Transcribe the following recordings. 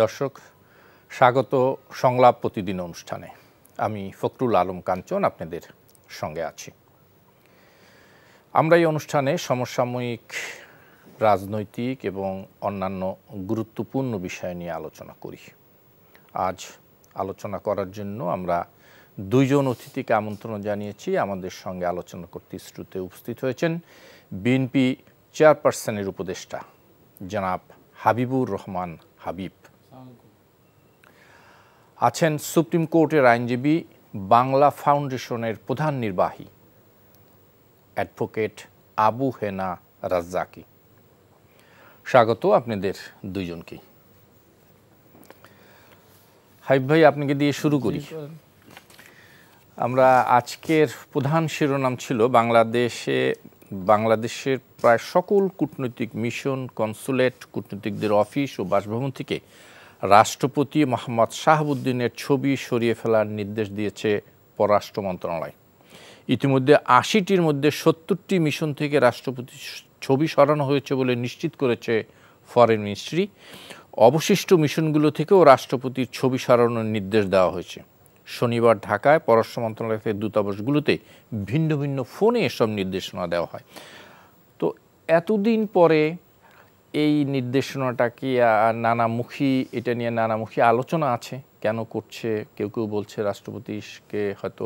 দর্শক, স্বাগত সংলাপ প্রতিদিন অনুষ্ঠানে। আমি ফখরুল আলম কাঞ্চন আপনাদের সঙ্গে আছি। আমরা এই অনুষ্ঠানে সমসাময়িক রাজনৈতিক এবং অন্যান্য গুরুত্বপূর্ণ বিষয় নিয়ে আলোচনা করি। আজ আলোচনা করার জন্য আমরা দুইজন অতিথিকে আমন্ত্রণ জানিয়েছি। আমাদের সঙ্গে আলোচনা করতে স্টুডিওতে উপস্থিত হয়েছেন বিএনপি চেয়ারপারসনের উপদেষ্টা জনাব হাবিবুর রহমান হাবিব, আছেন সুপ্রিম কোর্টের আইনজীবী, বাংলা ফাউন্ডেশনের প্রধান নির্বাহী অ্যাডভোকেট আবু হেনা রাজ্জাকি। স্বাগত আপনাদের দুইজনকেই। হাবিব ভাই, আপনাকে দিয়ে শুরু করি। আমরা আজকের প্রধান শিরোনাম ছিল বাংলাদেশের প্রায় সকল কূটনৈতিক মিশন, কনসুলেট, কূটনীতিকদের অফিস ও বাসভবন থেকে রাষ্ট্রপতি মোহাম্মদ শাহাবুদ্দিনের ছবি সরিয়ে ফেলার নির্দেশ দিয়েছে পররাষ্ট্র মন্ত্রণালয়। ইতিমধ্যে ৮০টির মধ্যে ৭০টি মিশন থেকে রাষ্ট্রপতির ছবি সরানো হয়েছে বলে নিশ্চিত করেছে ফরেন মিনিস্ট্রি। অবশিষ্ট মিশনগুলো থেকেও রাষ্ট্রপতির ছবি সরানোর নির্দেশ দেওয়া হয়েছে। শনিবার ঢাকায় পররাষ্ট্র মন্ত্রণালয়ের দূতাবাসগুলোতে ভিন্ন ভিন্ন ফোনে এসব নির্দেশনা দেওয়া হয়। তো এতদিন পরে এই নির্দেশনাটা কি নানামুখী, এটা নিয়ে নানামুখী আলোচনা আছে, কেন করছে? কেউ কেউ বলছে রাষ্ট্রপতিকে হয়তো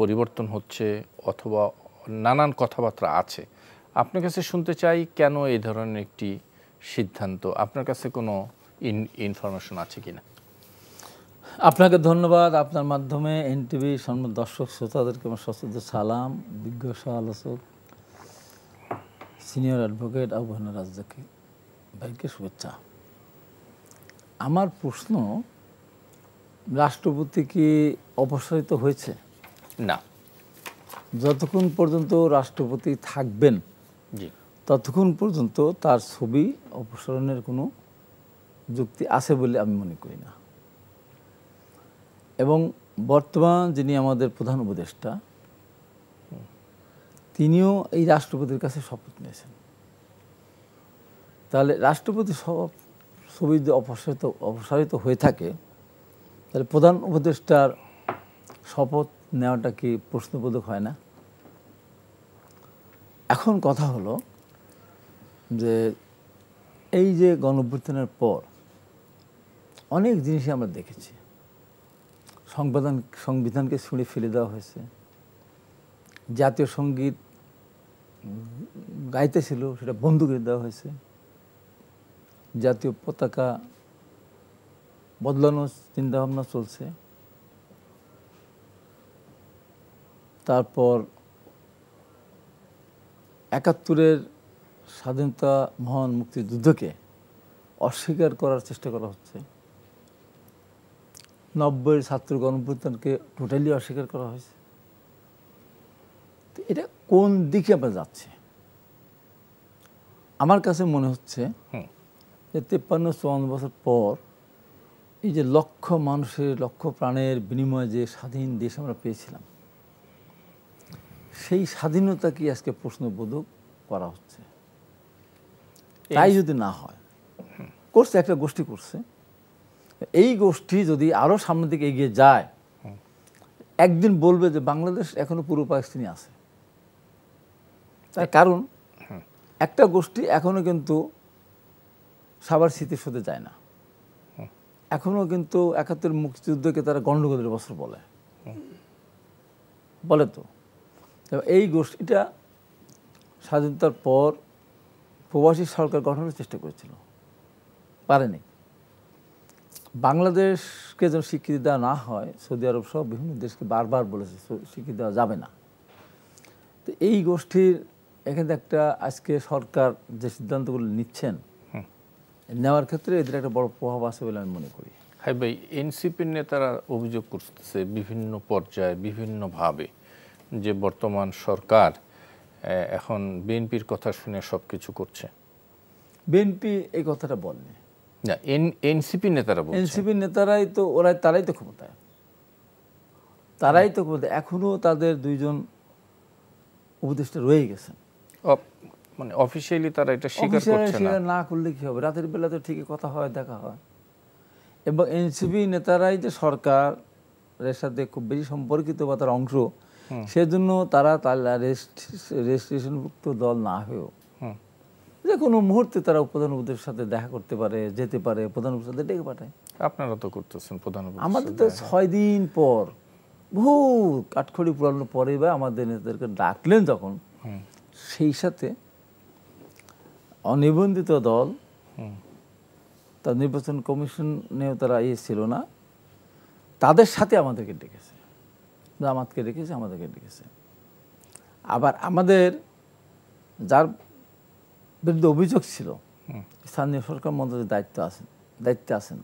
পরিবর্তন হচ্ছে, অথবা নানান কথাবার্তা আছে। আপনার কাছে শুনতে চাই কেন এই ধরনের একটি সিদ্ধান্ত? আপনার কাছে কোনো ইনফরমেশন আছে কিনা? আপনাকে ধন্যবাদ। আপনার মাধ্যমে এনটিভি দর্শক শ্রোতাদেরকে আমার সশ্রদ্ধ সালাম। বিজ্ঞ সহ-আলোচক সিনিয়র অ্যাডভোকেট আবু হেনা রাজ্জাকি ভাইকে শুভেচ্ছা। আমার প্রশ্ন, রাষ্ট্রপতি কি অপসারিত হয়েছে? না, যতক্ষণ পর্যন্ত রাষ্ট্রপতি থাকবেন ততক্ষণ পর্যন্ত তার ছবি অপসারণের কোনো যুক্তি আছে বলে আমি মনে করি না। এবং বর্তমান যিনি আমাদের প্রধান উপদেষ্টা, তিনিও এই রাষ্ট্রপতির কাছে শপথ নিয়েছেন। তাহলে রাষ্ট্রপতি ছবি যদি অপসারিত হয়ে থাকে, তাহলে প্রধান উপদেষ্টার শপথ নেওয়াটা কি প্রশ্নবোধক হয় না? এখন কথা হলো যে এই যে গণঅভ্যুত্থানের পর অনেক জিনিসই আমরা দেখেছি। সংবিধানকে ছুঁড়ে ফেলে দেওয়া হয়েছে। জাতীয় সঙ্গীত গাইতেছিল, সেটা বন্ধ করে দেওয়া হয়েছে। জাতীয় পতাকা বদলানোর চিন্তাভাবনা চলছে। তারপর ৭১-এর স্বাধীনতা মহান মুক্তিযুদ্ধকে অস্বীকার করার চেষ্টা করা হচ্ছে। ৯০-এর ছাত্র গণঅভ্যুত্থানকে টোটালি অস্বীকার করা হয়েছে। তো এটা কোন দিকে আমরা যাচ্ছি? আমার কাছে মনে হচ্ছে যে ৫৩-৫৪ বছর পর এই যে লক্ষ মানুষের, লক্ষ প্রাণের বিনিময়ে যে স্বাধীন দেশ আমরা পেয়েছিলাম, সেই স্বাধীনতা কি আজকে প্রশ্নবোধক করা হচ্ছে? তাই যদি না হয়, করছে একটা গোষ্ঠী করছে, এই গোষ্ঠী যদি আরও সামনের দিকে এগিয়ে যায়, একদিন বলবে যে বাংলাদেশ এখনো পূর্ব পাকিস্তানি আছে। তার কারণ একটা গোষ্ঠী এখনো কিন্তু সবার স্মৃতিশোধে যায় না। এখনো কিন্তু ৭১ মুক্তিযুদ্ধকে তারা গণ্ডগোলের বছর বলে তো। এই গোষ্ঠীটা স্বাধীনতার পর প্রবাসী সরকার গঠনের চেষ্টা করেছিল, পারেনি। বাংলাদেশকে যেন স্বীকৃতি দেওয়া না হয়, সৌদি আরব সহ বিভিন্ন দেশকে বারবার বলেছে স্বীকৃতি দেওয়া যাবে না। তো এই গোষ্ঠীর এখানে একটা আজকে সরকার যে সিদ্ধান্তগুলো নিচ্ছেন, নেওয়ার ক্ষেত্রে এদের একটা বড় প্রভাব আছে বলে আমি মনে করি। হ্যাঁ ভাই, এনসিপির নেতারা অভিযোগ করতেছে বিভিন্ন পর্যায়ে বিভিন্নভাবে যে বর্তমান সরকার এখন বিএনপির কথা শুনে সব কিছু করছে। বিএনপি এই কথাটা বলেনি। না, এনসিপি নেতারা বলছে। এনসিপি নেতারাই তো তারাই তো ক্ষমতায়। এখনও তাদের দুইজন উপদেষ্টা রয়ে গেছেন। মানে অফিশিয়ালি তারা এটা স্বীকার করছে না। না করলে কি হবে? রাতের বেলা তো ঠিকই কথা হয়, দেখা হয়। এবং এনসিপি নেতারাই যে সরকারের সাথে খুব বেশি সম্পর্কিত বা তার অংশ, সেজন্য তারা রেজিস্ট্রেশনভুক্ত দল না হয়েও যে কোনো মুহূর্তে তারা প্রধান উপদেষ্টার সাথে দেখা করতে পারে, যেতে পারে, প্রধান উপদেষ্টার সাথে ডেকে পাঠায়। আপনারা তো করতেছেন প্রধান উপদেষ্টা। আমাদের তো 6 দিন পর, বহু কাঠখড়ি পুরানোর পরে বা আমাদের নেতাদেরকে ডাকলেন যখন, সেই সাথে অনিবন্ধিত দল, তার নির্বাচন কমিশনেও তারা ছিল না, তাদের সাথে আমাদেরকে ডেকেছে, জামাতকে ডেকেছে, আমাদেরকে ডেকেছে। আবার আমাদের যার বিরুদ্ধে অভিযোগ ছিল, স্থানীয় সরকার মন্ত্রীর দায়িত্বে আছেন,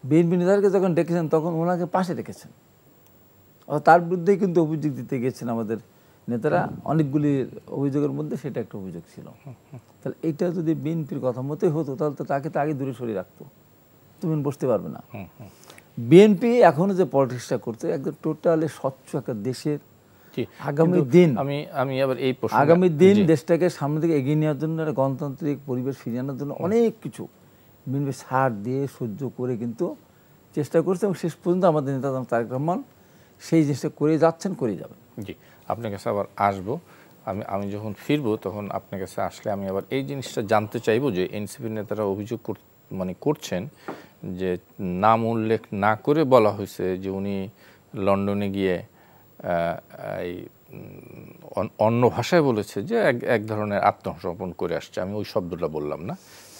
বিএনপি নেতাদেরকে যখন ডেকেছেন তখন ওনাকে পাশে রেখেছেন। তার বিরুদ্ধেই কিন্তু অভিযোগ দিতে গিয়েছেন আমাদের নেতারা। অনেকগুলি অভিযোগের মধ্যে সেটা একটা অভিযোগ ছিল। তাহলে এটা যদি বিএনপির কথা মতোই হতো, তাহলে তো তাকে তো আগে দূরে সরিয়ে রাখতো, তুমি বসতে পারবে না। বিএনপি এখনো যে পলিটিক্সটা করছে একদম টোটালি স্বচ্ছ একটা দেশের আগামী দিন, আমি আবার এই আগামী দিন দেশটাকে সামনে দিকে এগিয়ে নেওয়ার জন্য, একটা গণতান্ত্রিক পরিবেশ ফিরিয়ে আনার জন্য অনেক কিছু বিএনপি ছাড় দিয়ে সহ্য করে কিন্তু চেষ্টা করছে, এবং শেষ পর্যন্ত আমাদের নেতা তারেক রহমান সেই জিনিসটা করে যাচ্ছেন, করে যাবেন। জি, আপনার কাছে আবার আসবো। আমি যখন ফিরবো তখন আপনার কাছে আসলে আমি আবার এই জিনিসটা জানতে চাইবো যে এনসিপি নেতারা অভিযোগ করছেন যে নাম উল্লেখ না করে বলা হয়েছে যে উনি লন্ডনে গিয়ে এই অন্য ভাষায় বলেছে যে এক ধরনের আত্মসমর্পণ করে আসছে। আমি ওই শব্দটা বললাম না,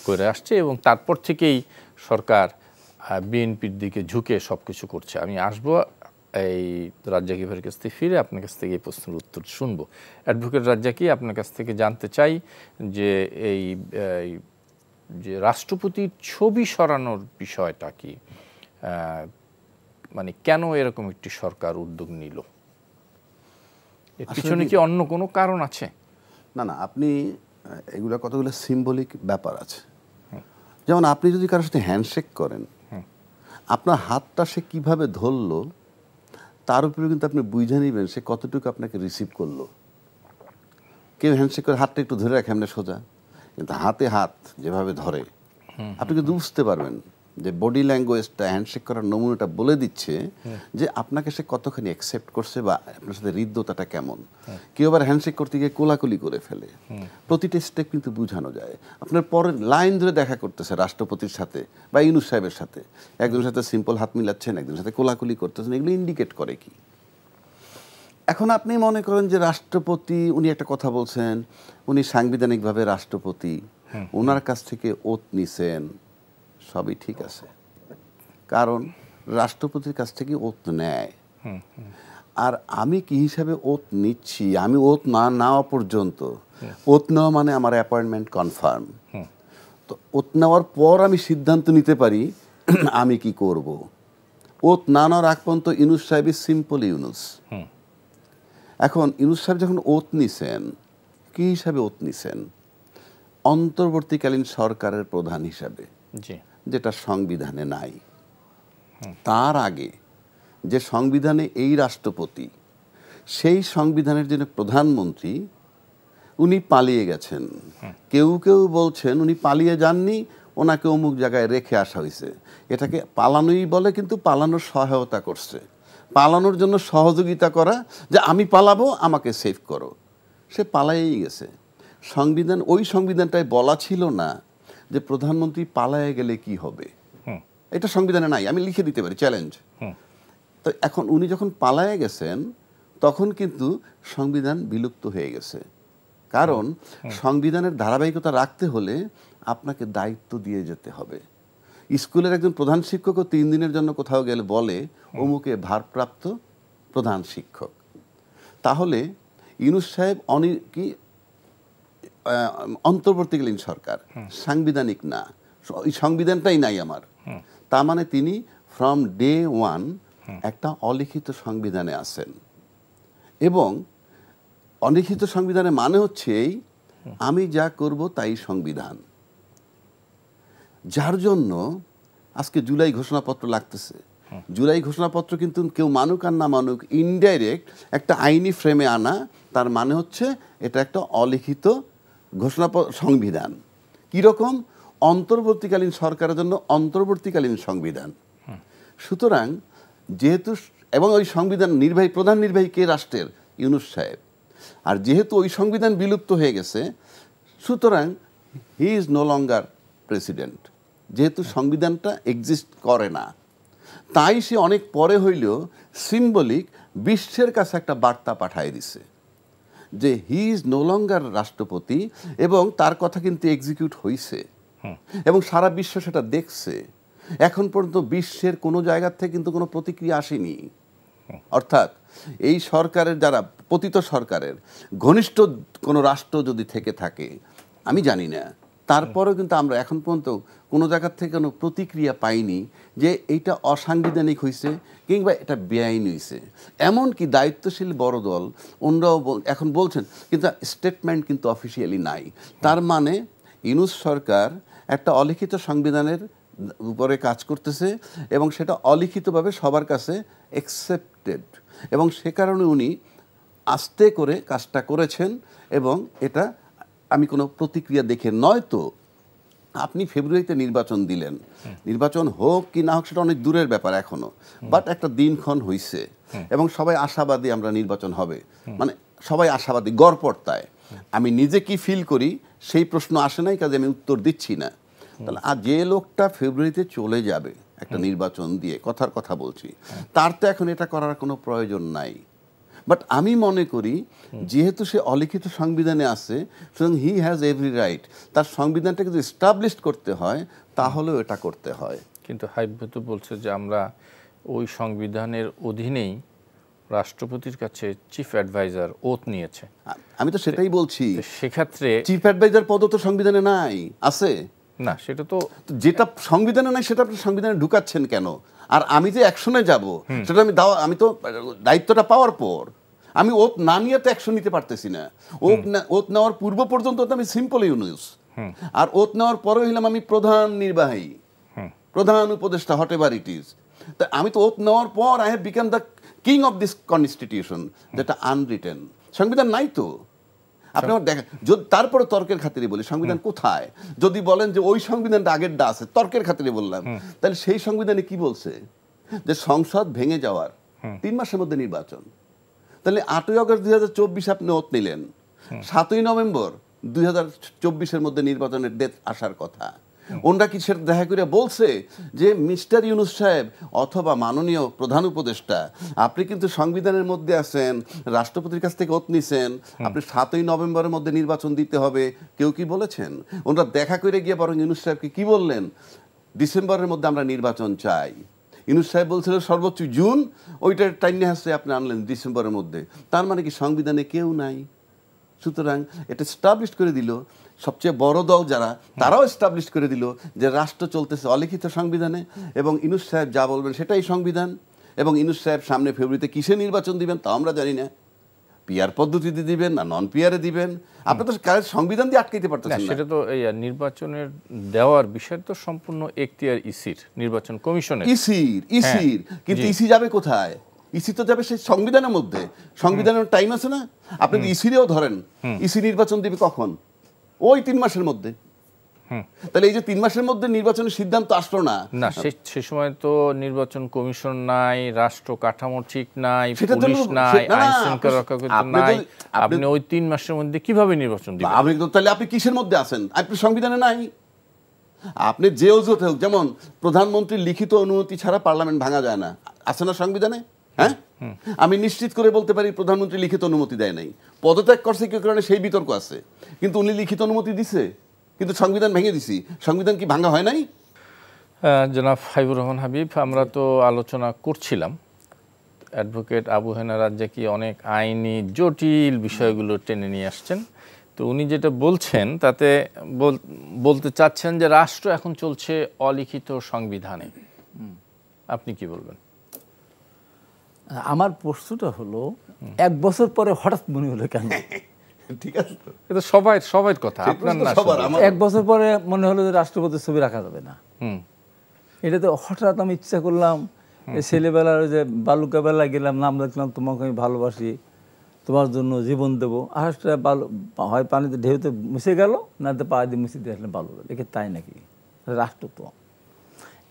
করে আসছে, এবং তারপর থেকেই সরকার বিএনপির দিকে ঝুঁকে সব কিছু করছে। আমি আসবো এই রাজ্জাকি ভাইয়ের কাছ থেকে ফিরে আপনার কাছ থেকে এই প্রশ্নের উত্তর শুনবো। অ্যাডভোকেট রাজ্জাকি, আপনার কাছ থেকে জানতে চাই যে এই যে রাষ্ট্রপতির ছবি সরানোর বিষয়টা কি, মানে কেন এরকম একটি সরকার উদ্যোগ নিল? এর পিছনে কি অন্য কোনো কারণ আছে? না, আপনি এগুলো কতগুলো সিম্বলিক ব্যাপার আছে। যেমন আপনি যদি কারোর সাথে হ্যান্ডশেক করেন, আপনার হাতটা সে কিভাবে ধরলো তার উপরে কিন্তু আপনি বুঝে নেবেন সে কতটুকু আপনাকে রিসিভ করলো। কেউ হ্যান্ডশেক করে হাতটা একটু ধরে রাখে এমনি সোজা, কিন্তু হাতে হাত যেভাবে ধরে আপনি কিন্তু বুঝতে পারবেন যে বডি ল্যাঙ্গুয়েজটা হ্যান্ডশেক করার নমুনাটা বলে দিচ্ছে যে আপনাকে সে কতখানি অ্যাকসেপ্ট করছে বা আপনার সাথে হৃদ্যতাটা কেমন। কেউ আবার হ্যান্ডশেক করতে গিয়ে কোলাকুলি করে ফেলে। প্রতিটা স্টেপ কিন্তু বোঝানো যায়। আপনার পরের লাইন ধরে দেখা করতেছে রাষ্ট্রপতির সাথে বা ইউনূস সাহেবের সাথে, একজনের সাথে সিম্পল হাত মিলাচ্ছেন, একজনের সাথে কোলাকুলি করতেছেন, এগুলো ইন্ডিকেট করে কি? এখন আপনি মনে করেন যে রাষ্ট্রপতি উনি একটা কথা বলছেন, উনি সাংবিধানিকভাবে রাষ্ট্রপতি, ওনার কাছ থেকে ওত নিছেন, সবই ঠিক আছে, কারণ রাষ্ট্রপতির কাছ থেকে ওত নেয়। আর আমি কি হিসাবে ওত নিচ্ছি, আমি ওত না নেওয়া পর্যন্ত, ওত নেওয়া মানে আমার অ্যাপয়েন্টমেন্ট কনফার্ম, তো ওত নেওয়ার পর আমি সিদ্ধান্ত নিতে পারি আমি কি করব। ওত না নেওয়ার আগ পর্যন্ত ইউনূস সাহেবই সিম্পল ইউনূস। এখন ইউনূস সাহেব যখন ওত নিছেন, কি হিসাবে ওত নিছেন? অন্তর্বর্তীকালীন সরকারের প্রধান হিসাবে, যেটা সংবিধানে নাই। তার আগে যে সংবিধানে এই রাষ্ট্রপতি, সেই সংবিধানের জন্য প্রধানমন্ত্রী উনি পালিয়ে গেছেন। কেউ কেউ বলছেন উনি পালিয়ে যাননি, ওনাকে অমুক জায়গায় রেখে আসা হয়েছে। এটাকে পালানোই বলে, কিন্তু পালানোর সহায়তা করছে, পালানোর জন্য সহযোগিতা করা, যে আমি পালাবো আমাকে সেভ করো। সে পালাইয়েই গেছে। সংবিধান, ওই সংবিধানটায় বলা ছিল না যে প্রধানমন্ত্রী পালায়ে গেলে কি হবে, এটা সংবিধানে নাই, আমি লিখে দিতে পারি, চ্যালেঞ্জ। তো এখন উনি যখন পালায়ে গেছেন তখন কিন্তু সংবিধান বিলুপ্ত হয়ে গেছে। কারণ সংবিধানের ধারাবাহিকতা রাখতে হলে আপনাকে দায়িত্ব দিয়ে যেতে হবে। স্কুলের একজন প্রধান শিক্ষকও 3 দিনের জন্য কোথাও গেলে বলে অমুকে ভারপ্রাপ্ত প্রধান শিক্ষক। তাহলে ইউনূস সাহেব কি অন্তর্বর্তীকালীন সরকার, সাংবিধানিক না, ওই সংবিধানটাই নাই আমার। তার মানে তিনি ফ্রম ডে ওয়ান একটা অলিখিত সংবিধানে আছেন। এবং অলিখিত সংবিধানে মানে হচ্ছে এই, আমি যা করব তাই সংবিধান। যার জন্য আজকে জুলাই ঘোষণাপত্র লাগতেছে। জুলাই ঘোষণাপত্র কিন্তু কেউ মানুক আর না মানুক, ইনডাইরেক্ট একটা আইনি ফ্রেমে আনা, তার মানে হচ্ছে এটা একটা অলিখিত সংবিধান কীরকম, অন্তর্বর্তীকালীন সরকারের জন্য অন্তর্বর্তীকালীন সংবিধান। সুতরাং যেহেতু, এবং ওই সংবিধান প্রধান নির্বাহী কে রাষ্ট্রের? ইউনূস সাহেব। আর যেহেতু ওই সংবিধান বিলুপ্ত হয়ে গেছে, সুতরাং he is no longer president. যেহেতু সংবিধানটা এক্সিস্ট করে না, তাই সে অনেক পরে হইলেও সিম্বলিক বিশ্বের কাছে একটা বার্তা পাঠিয়ে দিছে যে হি ইজ নো লঙ্গার রাষ্ট্রপতি, এবং তার কথা কিন্তু এক্সিকিউট হয়েছে এবং সারা বিশ্ব সেটা দেখছে। এখন পর্যন্ত বিশ্বের কোনো জায়গা থেকে কিন্তু কোনো প্রতিক্রিয়া আসেনি। অর্থাৎ এই সরকারের, যারা পতিত সরকারের ঘনিষ্ঠ কোনো রাষ্ট্র যদি থেকে থাকে, আমি জানি না, তারপরেও কিন্তু আমরা এখন পর্যন্ত কোনো জায়গা থেকে কোনো প্রতিক্রিয়া পাইনি যে এইটা অসাংবিধানিক হয়েছে কিংবা এটা বেআইনি হয়েছে। এমনকি দায়িত্বশীল বড় দল অন্যরাও এখন বলছেন, কিন্তু স্টেটমেন্ট কিন্তু অফিসিয়ালি নাই। তার মানে ইউনূস সরকার একটা অলিখিত সংবিধানের উপরে কাজ করতেছে এবং সেটা অলিখিতভাবে সবার কাছে অ্যাকসেপ্টেড, এবং সে কারণে উনি আস্তে করে কাজটা করেছেন। এবং এটা আমি কোনো প্রতিক্রিয়া দেখে নয়। তো আপনি ফেব্রুয়ারিতে নির্বাচন দিলেন, নির্বাচন হোক কি না হোক সেটা অনেক দূরের ব্যাপার এখনো, বাট একটা দিনক্ষণ হইছে এবং সবাই আশাবাদী আমরা নির্বাচন হবে, মানে সবাই আশাবাদী গড়পড়তায়। আমি নিজে কি ফিল করি সেই প্রশ্ন আসে নাই, কাজে আমি উত্তর দিচ্ছি না। তাহলে আর যে লোকটা ফেব্রুয়ারিতে চলে যাবে একটা নির্বাচন দিয়ে, কথার কথা বলছি, তার তো এখন এটা করার কোনো প্রয়োজন নাই। বাট আমি মনে করি যেহেতু সে অলিখিত সংবিধানে আছে, সুতরাং হি হ্যাজ এভরি রাইট, তার সংবিধানটাকে যদি এস্টাবলিশ করতে হয় তাহলেও এটা করতে হয়। কিন্তু হাইব্যত বলছে যে আমরা ওই সংবিধানের অধীনেই রাষ্ট্রপতির কাছে চিফ অ্যাডভাইজার ওথ নিয়েছে। আমি তো সেটাই বলছি, সেক্ষেত্রে চিফ অ্যাডভাইজার পদ তো সংবিধানে নাই, আছে না, সেটা তো যেটা সংবিধানে নাই সেটা আপনি সংবিধানে ঢুকাচ্ছেন কেন? আর আমি যে অ্যাকশনে যাব সেটা আমি তো দায়িত্বটা পাওয়ার পর আমি ওত না নিয়ে তো অ্যাকশন নিতে পারতেছি না। ওত নেওয়ার পূর্ব পর্যন্ত তো আমি সিম্পল ইউনুস, আর ওত নেওয়ার পরে হইলাম আমি প্রধান নির্বাহী, প্রধান উপদেষ্টা, হট এভার ইট ইজ। তা আমি তো ওত নেওয়ার পর I have become the king of this constitution, যেটা আনরিটেন, সংবিধান নাই তো। আপনি আমার দেখেন, তারপরে তর্কের খাতিরে বলি সংবিধান কোথায়, যদি বলেন যে ওই সংবিধানটা আগেরটা আছে, তর্কের খাতিরে বললাম, তাহলে সেই সংবিধানে কি বলছে যে সংসদ ভেঙে যাওয়ার 3 মাসের মধ্যে নির্বাচন। তাহলে 8ই আগস্ট 2024 আপনি ওত নিলেন, 7ই নভেম্বর 2024-এর মধ্যে নির্বাচনের ডেট আসার কথা। ওনরা কি সেটা দেখা করে বলছে যে মিস্টার ইউনূস সাহেব অথবা মাননীয় প্রধান উপদেষ্টা, আপনি কিন্তু সংবিধানের মধ্যে আছেন, রাষ্ট্রপতির কাছ থেকে ওত নিছেন, আপনি 7ই নভেম্বরের মধ্যে নির্বাচন দিতে হবে, কেউ কি বলেছেন? ওনরা দেখা করে গিয়ে বরং ইউনূস সাহেবকে কি বললেন, ডিসেম্বরের মধ্যে আমরা নির্বাচন চাই। ইউনূস সাহেব বলছিল সর্বোচ্চ জুন, ওইটার টাইমে আসছে আপনি আনলেন ডিসেম্বরের মধ্যে। তার মানে কি সংবিধানে কেউ নাই? সুতরাং এটা এস্টাবলিশ করে দিল, সবচেয়ে বড় দল যারা, তারাও এস্টাবলিশ করে দিল যে রাষ্ট্র চলতেছে অলিখিত সংবিধানে, এবং ইউনূস সাহেব যা বলবেন সেটাই সংবিধান। এবং ইউনূস সাহেব সামনে ফেব্রুয়ারিতে কিসে নির্বাচন দিবেন তা আমরা জানি না, পিআর পদ্ধতিতে দিবেন না নন পিআরে দিবেন, আপনি তো সংবিধান দিয়ে আটকাইতে পারতেছেন না। সেটা তো এই নির্বাচনের দেওয়ার বিষয় তো সম্পূর্ণ এখতিয়ার ইসির, নির্বাচন কমিশনের, ইসির। কিন্তু ইসি যাবে কোথায়? ইসি তো যাবে সেই সংবিধানের মধ্যে, সংবিধানের টাইম আছে না। আপনি ইসিরেও ধরেন, ইসি নির্বাচন দিবে কখন? ওই 3 মাসের মধ্যে। তাহলে এই যে 3 মাসের মধ্যে নির্বাচনের সিদ্ধান্ত আসলো না, সে সময় তো নির্বাচন কমিশন নাই, রাষ্ট্র কাঠামো ঠিক নাই, পুলিশ নাই, আইন শৃঙ্খলা রক্ষা নাই, আপনি ওই 3 মাসের মধ্যে কিভাবে নির্বাচন দিবেন? তাহলে আপনি কিসের মধ্যে আছেন? আপনি সংবিধানে নাই। আপনি যে অজুহাতে হোক, যেমন প্রধানমন্ত্রীর লিখিত অনুমতি ছাড়া পার্লামেন্ট ভাঙা যায় না, আছে না সংবিধানে? হ্যাঁ, আমি নিশ্চিত করে বলতে পারি প্রধানমন্ত্রী লিখিত অনুমতি দেয় নাই, পদত্যাগ করছে কি কারণে সেই বিতর্ক আছে, কিন্তু উনি লিখিত অনুমতি দিছে, কিন্তু সংবিধান ভেঙে দিছি। সংবিধান কি ভাঙা হয় নাই? জনাব হাবিবুর রহমান হাবিব, আমরা তো আলোচনা করছিলাম অ্যাডভোকেট আবু হেনা রাজ্জাকি অনেক আইনি জটিল বিষয়গুলো টেনে নিয়ে আসছেন। তো উনি যেটা বলছেন তাতে বলতে চাচ্ছেন যে রাষ্ট্র এখন চলছে অলিখিত সংবিধানে। আপনি কি বলবেন? আমার প্রশ্নটা হলো, 1 বছর পরে হঠাৎ মনে হলো কেন? ঠিক আছে, এটা সবাই কথা, আপনার না, 1 বছর পরে মনে হলো যে রাষ্ট্রপতির ছবি রাখা যাবে না। এটা তো হঠাৎ আমি ইচ্ছা করলাম, ছেলেবেলার যে বালুকাবেলা গেলাম, নাম দেখলাম তোমাকে আমি ভালোবাসি, তোমার জন্য জীবন দেবো, আকাশটা বালু হয় পানিতে ঢেউতে মুছে গেল, না তো পা দিয়ে মুছে দিয়ে আসলে বালু গেল। একে তাই নাকি? রাষ্ট্র তো।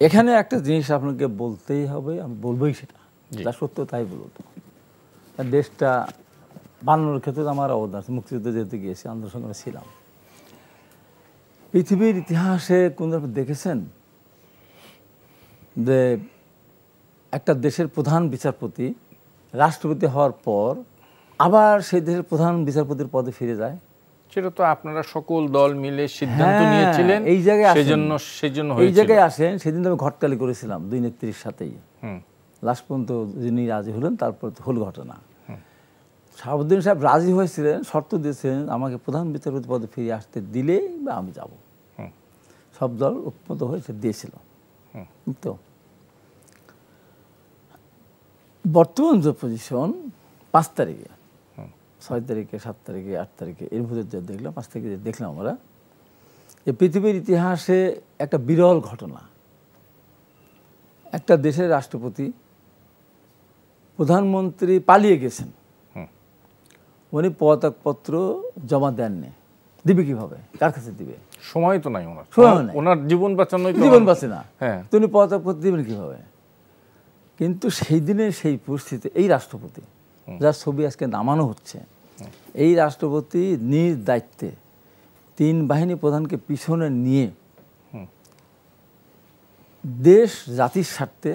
এখানে একটা জিনিস আপনাকে বলতেই হবে, আমি বলবোই সেটা, যা সত্য তাই বলতো। দেশটা বানানোর ক্ষেত্রে আমার অবদান আছে, মুক্তিযুদ্ধে যেহেতু গিয়েছি, আন্দোলন সংগ্রামে ছিলাম। পৃথিবীর ইতিহাসে কোন দেখেছেন যে একটা দেশের প্রধান বিচারপতি রাষ্ট্রপতি হওয়ার পর আবার সেই দেশের প্রধান বিচারপতির পদে ফিরে যায়? সেটা তো আপনারা সকল দল মিলে সিদ্ধান্ত নিয়েছিলেন, এই জায়গায় সেজন্য এই জায়গায় আসেন। সেদিন তো আমি ঘটকালি করেছিলাম 2 নেত্রীর সাথেই, লাস্ট পর্যন্ত যিনি রাজি হলেন তারপর হল ঘটনা। শাহাবুদ্দিন সাহেব রাজি হয়েছিলেন, শর্ত দিয়েছিলেন আমাকে প্রধান বিচারপতি পদে ফিরে আসতে দিলেই বা আমি যাব। সব দল ঐক্যমত হয়েছে দিয়েছিল। তো বর্তমান যে পজিশন 5 তারিখে, 6 তারিখে, 7 তারিখে, 8 তারিখে এর মধ্যে দেখলাম, 5 তারিখে দেখলাম আমরা, এই পৃথিবীর ইতিহাসে একটা বিরল ঘটনা। একটা দেশের রাষ্ট্রপতি, প্রধানমন্ত্রী পালিয়ে গেছেন, উনি পদত্যাগপত্র জমা দেননি, দিবে কিভাবে, কার কাছে দিবে? সময় তো নাই ওনার, ওনার জীবন বাঁচানোই তো, জীবন বাঁচে না, হ্যাঁ, তিনি পদত্যাগপত্র দিবেন কিভাবে? কিন্তু সেই দিনে সেই পরিস্থিতি, এই রাষ্ট্রপতি যার ছবি আজকে নামানো হচ্ছে, এই রাষ্ট্রপতি নিজ দায়িত্বে 3 বাহিনী প্রধানকে পিছনে নিয়ে দেশ জাতির স্বার্থে,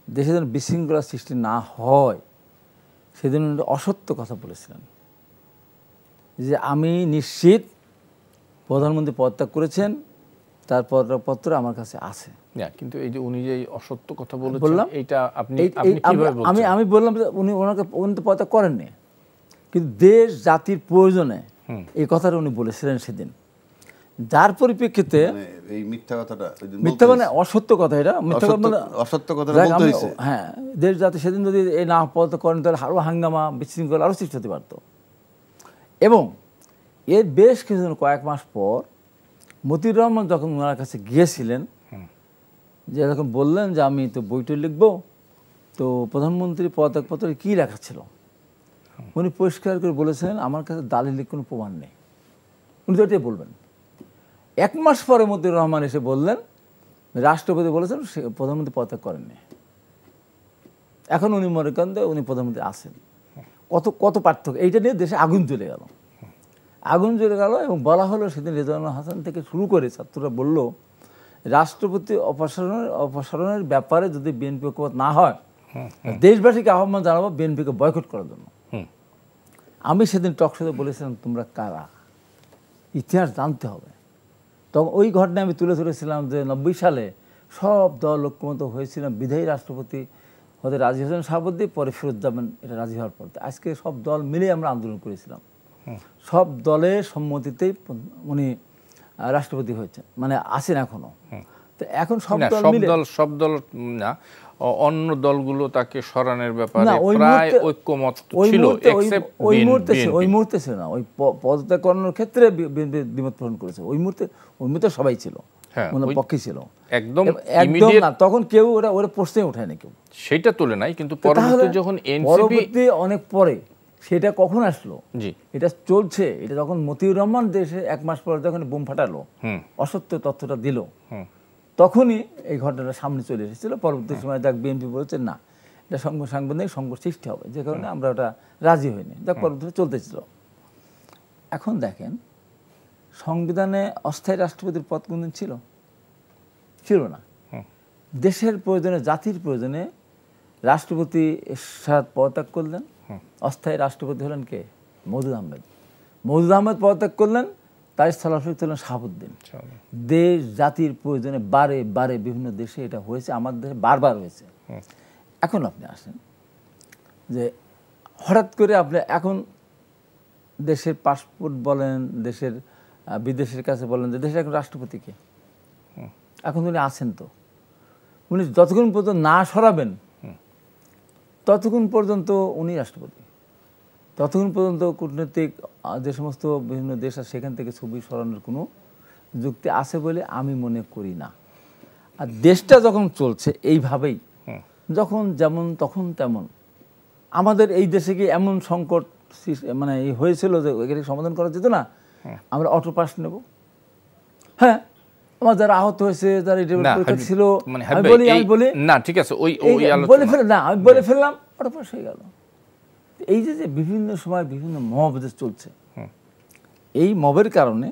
দেশে যেন বিশৃঙ্খলা সৃষ্টি না হয় সেদিন অসত্য কথা বলেছিলেন যে আমি নিশ্চিত প্রধানমন্ত্রী পদত্যাগ করেছেন, তার পদত্যাগপত্র আমার কাছে আছে। কিন্তু এই যে উনি যে অসত্য কথা বললাম, এইটা আপনি কিভাবে বলছেন? আমি বললাম যে উনি তো পদত্যাগ করেননি, কিন্তু দেশ জাতির প্রয়োজনে এই কথাটা উনি বলেছিলেন সেদিন, যার পরিপ্রেক্ষিতে এই মিথ্যা কথাটা, মিথ্যা মানে অসত্য কথা, এটা মিথ্যা কথা মানে অসত্য কথা বলতে হয়েছে। হ্যাঁ, দেশ জাতি সেদিন যদি এই না পদত্যাগ করেন তাহলে আরো হাঙ্গামা, বিশৃঙ্খলা আরো সৃষ্টি হতে পারত। এবং এর বেশ কিছুদিন, কয়েক মাস পর মতিউর রহমান যখন ওনার কাছে গিয়েছিলেন, যে যখন বললেন যে আমি তো বইটা লিখবো, তো প্রধানমন্ত্রী পদত্যাগপত্রে কী লেখা ছিল, উনি পরিষ্কার করে বলেছেন আমার কাছে দালিলিক কোনো প্রমাণ নেই, উনি তো এটাই বলবেন। 1 মাস পরে মতিউর রহমান এসে বললেন রাষ্ট্রপতি বলেছেন সে প্রধানমন্ত্রী পদত্যাগ করেননি। এখন উনি মনে করেন যে উনি প্রধানমন্ত্রী আছেন। কত পার্থক্য! এইটা নিয়ে দেশে আগুন জ্বলে গেল, আগুন জ্বলে গেল। এবং বলা হলো সেদিন রেজাউল হাসান থেকে শুরু করে ছাত্ররা বলল রাষ্ট্রপতি অপসারণের ব্যাপারে যদি বিএনপি ঐক্যমত না হয়, দেশবাসীকে আহ্বান জানাবো বিএনপিকে বয়কট করার জন্য। আমি সেদিন টকশোতে বলেছিলাম তোমরা কারা, ইতিহাস জানতে হবে। তখন ওই ঘটনা আমি তুলে ধরেছিলাম যে 90 সালে সব দল ঐক্যমত হয়েছিলাম, বিধায়ী রাষ্ট্রপতি হতে রাজি হয়েছেন শাহাবুদ্দিন, পরে ফিরোজ্জামান এটা রাজি হওয়ার পর আজকে সব দল মিলে আমরা আন্দোলন করেছিলাম, সব দলের সম্মতিতেই উনি রাষ্ট্রপতি হয়েছেন, মানে আছেন এখনো। তো এখন সব দল না, অন্য দলগুলো তাকে সরানোর ব্যাপারে প্রায় ঐক্যমত ছিল, ওই মুহূর্তে ছিল না, ওই পদত্যাগ করানোর ক্ষেত্রে দ্বিমত পোষণ করেছে, ওই মুহূর্তে সবাই ছিল, পক্ষে ছিল একদম না, তখন কেউ ওরা প্রশ্নে ওঠায়নি কেউ, সেটা তুলে নাই। কিন্তু পরবর্তী যখন পরবর্তী অনেক পরে সেটা কখন আসলো, এটা চলছে, এটা যখন মতিউর রহমান দেশে 1 মাস পর যখন বোম ফাটালো, অসত্য তথ্যটা দিল, তখনই এই ঘটনাটা সামনে চলে এসেছিল। পরবর্তী সময় দেখ বিএনপি বলেছে না, এটা সাংবিধানিক সংকট সৃষ্টি হবে, যে কারণে আমরা ওটা রাজি হইনি, দেখ পরবর্তী চলতেছিল। এখন দেখেন সংবিধানে অস্থায়ী রাষ্ট্রপতির পদ কোনদিন ছিল না। দেশের প্রয়োজনে, জাতির প্রয়োজনে রাষ্ট্রপতি এরশাদ পদত্যাগ করলেন, অস্থায়ী রাষ্ট্রপতি হলেন কে? মওদুদ আহমেদ। মওদুদ আহমেদ পদত্যাগ করলেন, তার স্থলাভিষিক্ত হলেন শাহাবুদ্দিন। দেশ জাতির প্রয়োজনে বারে বারে বিভিন্ন দেশে এটা হয়েছে, আমাদের দেশে বারবার হয়েছে। এখন আপনি আসেন যে হঠাৎ করে আপনি এখন দেশের পাসপোর্ট বলেন, দেশের বিদেশের কাছে বলেন যে দেশের এখন রাষ্ট্রপতিকে, এখন উনি আছেন, তো উনি যতক্ষণ পর্যন্ত না সরাবেন ততক্ষণ পর্যন্ত উনি রাষ্ট্রপতি, ততক্ষণ পর্যন্ত কূটনৈতিক যে সমস্ত বিভিন্ন দেশ আছে সেখান থেকে ছবি সরানোর কোনো যুক্তি আছে বলে আমি মনে করি না। আর দেশটা যখন চলছে এইভাবেই, যখন যেমন তখন তেমন, আমাদের এই দেশে কি এমন সংকট মানে এই হয়েছিল যে এখানে সমাধান করা যেত না, আমরা অটো পাস নেব। হ্যাঁ, আমার যারা আহত হয়েছে, যারা পরীক্ষা ছিল, আমি বলি না ঠিক আছে, ওই বলে ফেলে না, আমি বলে ফেললাম, অটো পাস হয়ে গেল। এই যে বিভিন্ন সময় বিভিন্ন মব যে চলছে, এই মবের কারণে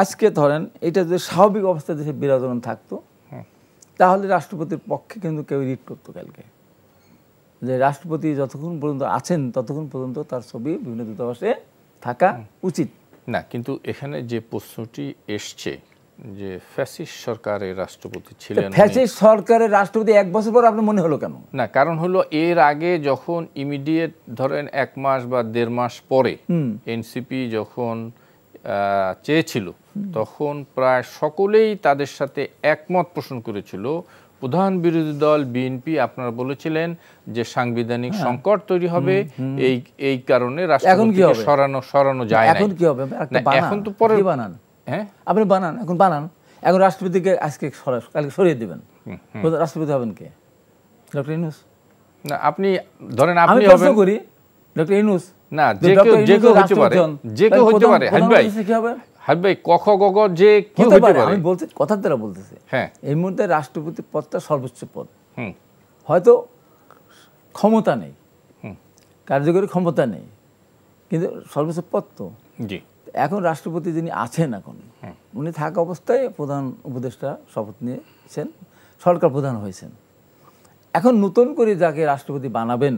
আজকে ধরেন এটা যদি স্বাভাবিক অবস্থায় দেশে বিরাজমান থাকতো, তাহলে রাষ্ট্রপতির পক্ষে কিন্তু কেউ রিট করতো কালকে যে রাষ্ট্রপতি যতক্ষণ পর্যন্ত আছেন ততক্ষণ পর্যন্ত তার ছবি বিভিন্ন দূতাবাসে থাকা উচিত না। কিন্তু এখানে যে প্রশ্নটি এসছে যে ফ্যাসিস্ট সরকারের রাষ্ট্রপতি ছিলেন, ফ্যাসিস্ট সরকারের রাষ্ট্রপতি 1 বছর পর আপনার মনে হলো কেন? না, কারণ হলো এর আগে যখন ইমিডিয়েট ধরেন 1 মাস বা 1.5 মাস পরে এনসিপি যখন চেয়েছিল, তখন প্রায় সকলেই তাদের সাথে একমত পোষণ করেছিল। প্রধান বিরোধী দল বিএনপি আপনারা বলেছিলেন যে সাংবিধানিক সংকট তৈরি হবে, এই কারণে রাষ্ট্রপতিকে সরানো যায় না। এখন কি হবে? এখন তো পরে বানান, হ্যাঁ আপনি বানান, এখন বানান, এখন রাষ্ট্রপতিকে আজকে কালকে সরিয়ে দিবেন, রাষ্ট্রপতি হবেন কে? ডক্টর ইউনূস? না, আপনি ধরেন আপনি আমি প্রশ্ন করি ডক্টর ইউনূস, না, যে কেউ হতে পারে, যে কেউ হতে পারে। হাবিব ভাই কখ গগ যে কেউ হতে পারে, আমি বলছি কথার দ্বারা বলতেছি। হ্যাঁ, এই মুহূর্তে রাষ্ট্রপতি পদটা সর্বোচ্চ পদ, হয়তো ক্ষমতা নেই, কার্যকরী ক্ষমতা নেই, কিন্তু সর্বোচ্চ পদ তো। জি, এখন রাষ্ট্রপতি যিনি আছেন এখন, উনি থাকা অবস্থায় প্রধান উপদেষ্টা শপথ নিয়েছেন, সরকার প্রধান হয়েছেন। এখন নতুন করে যাকে রাষ্ট্রপতি বানাবেন,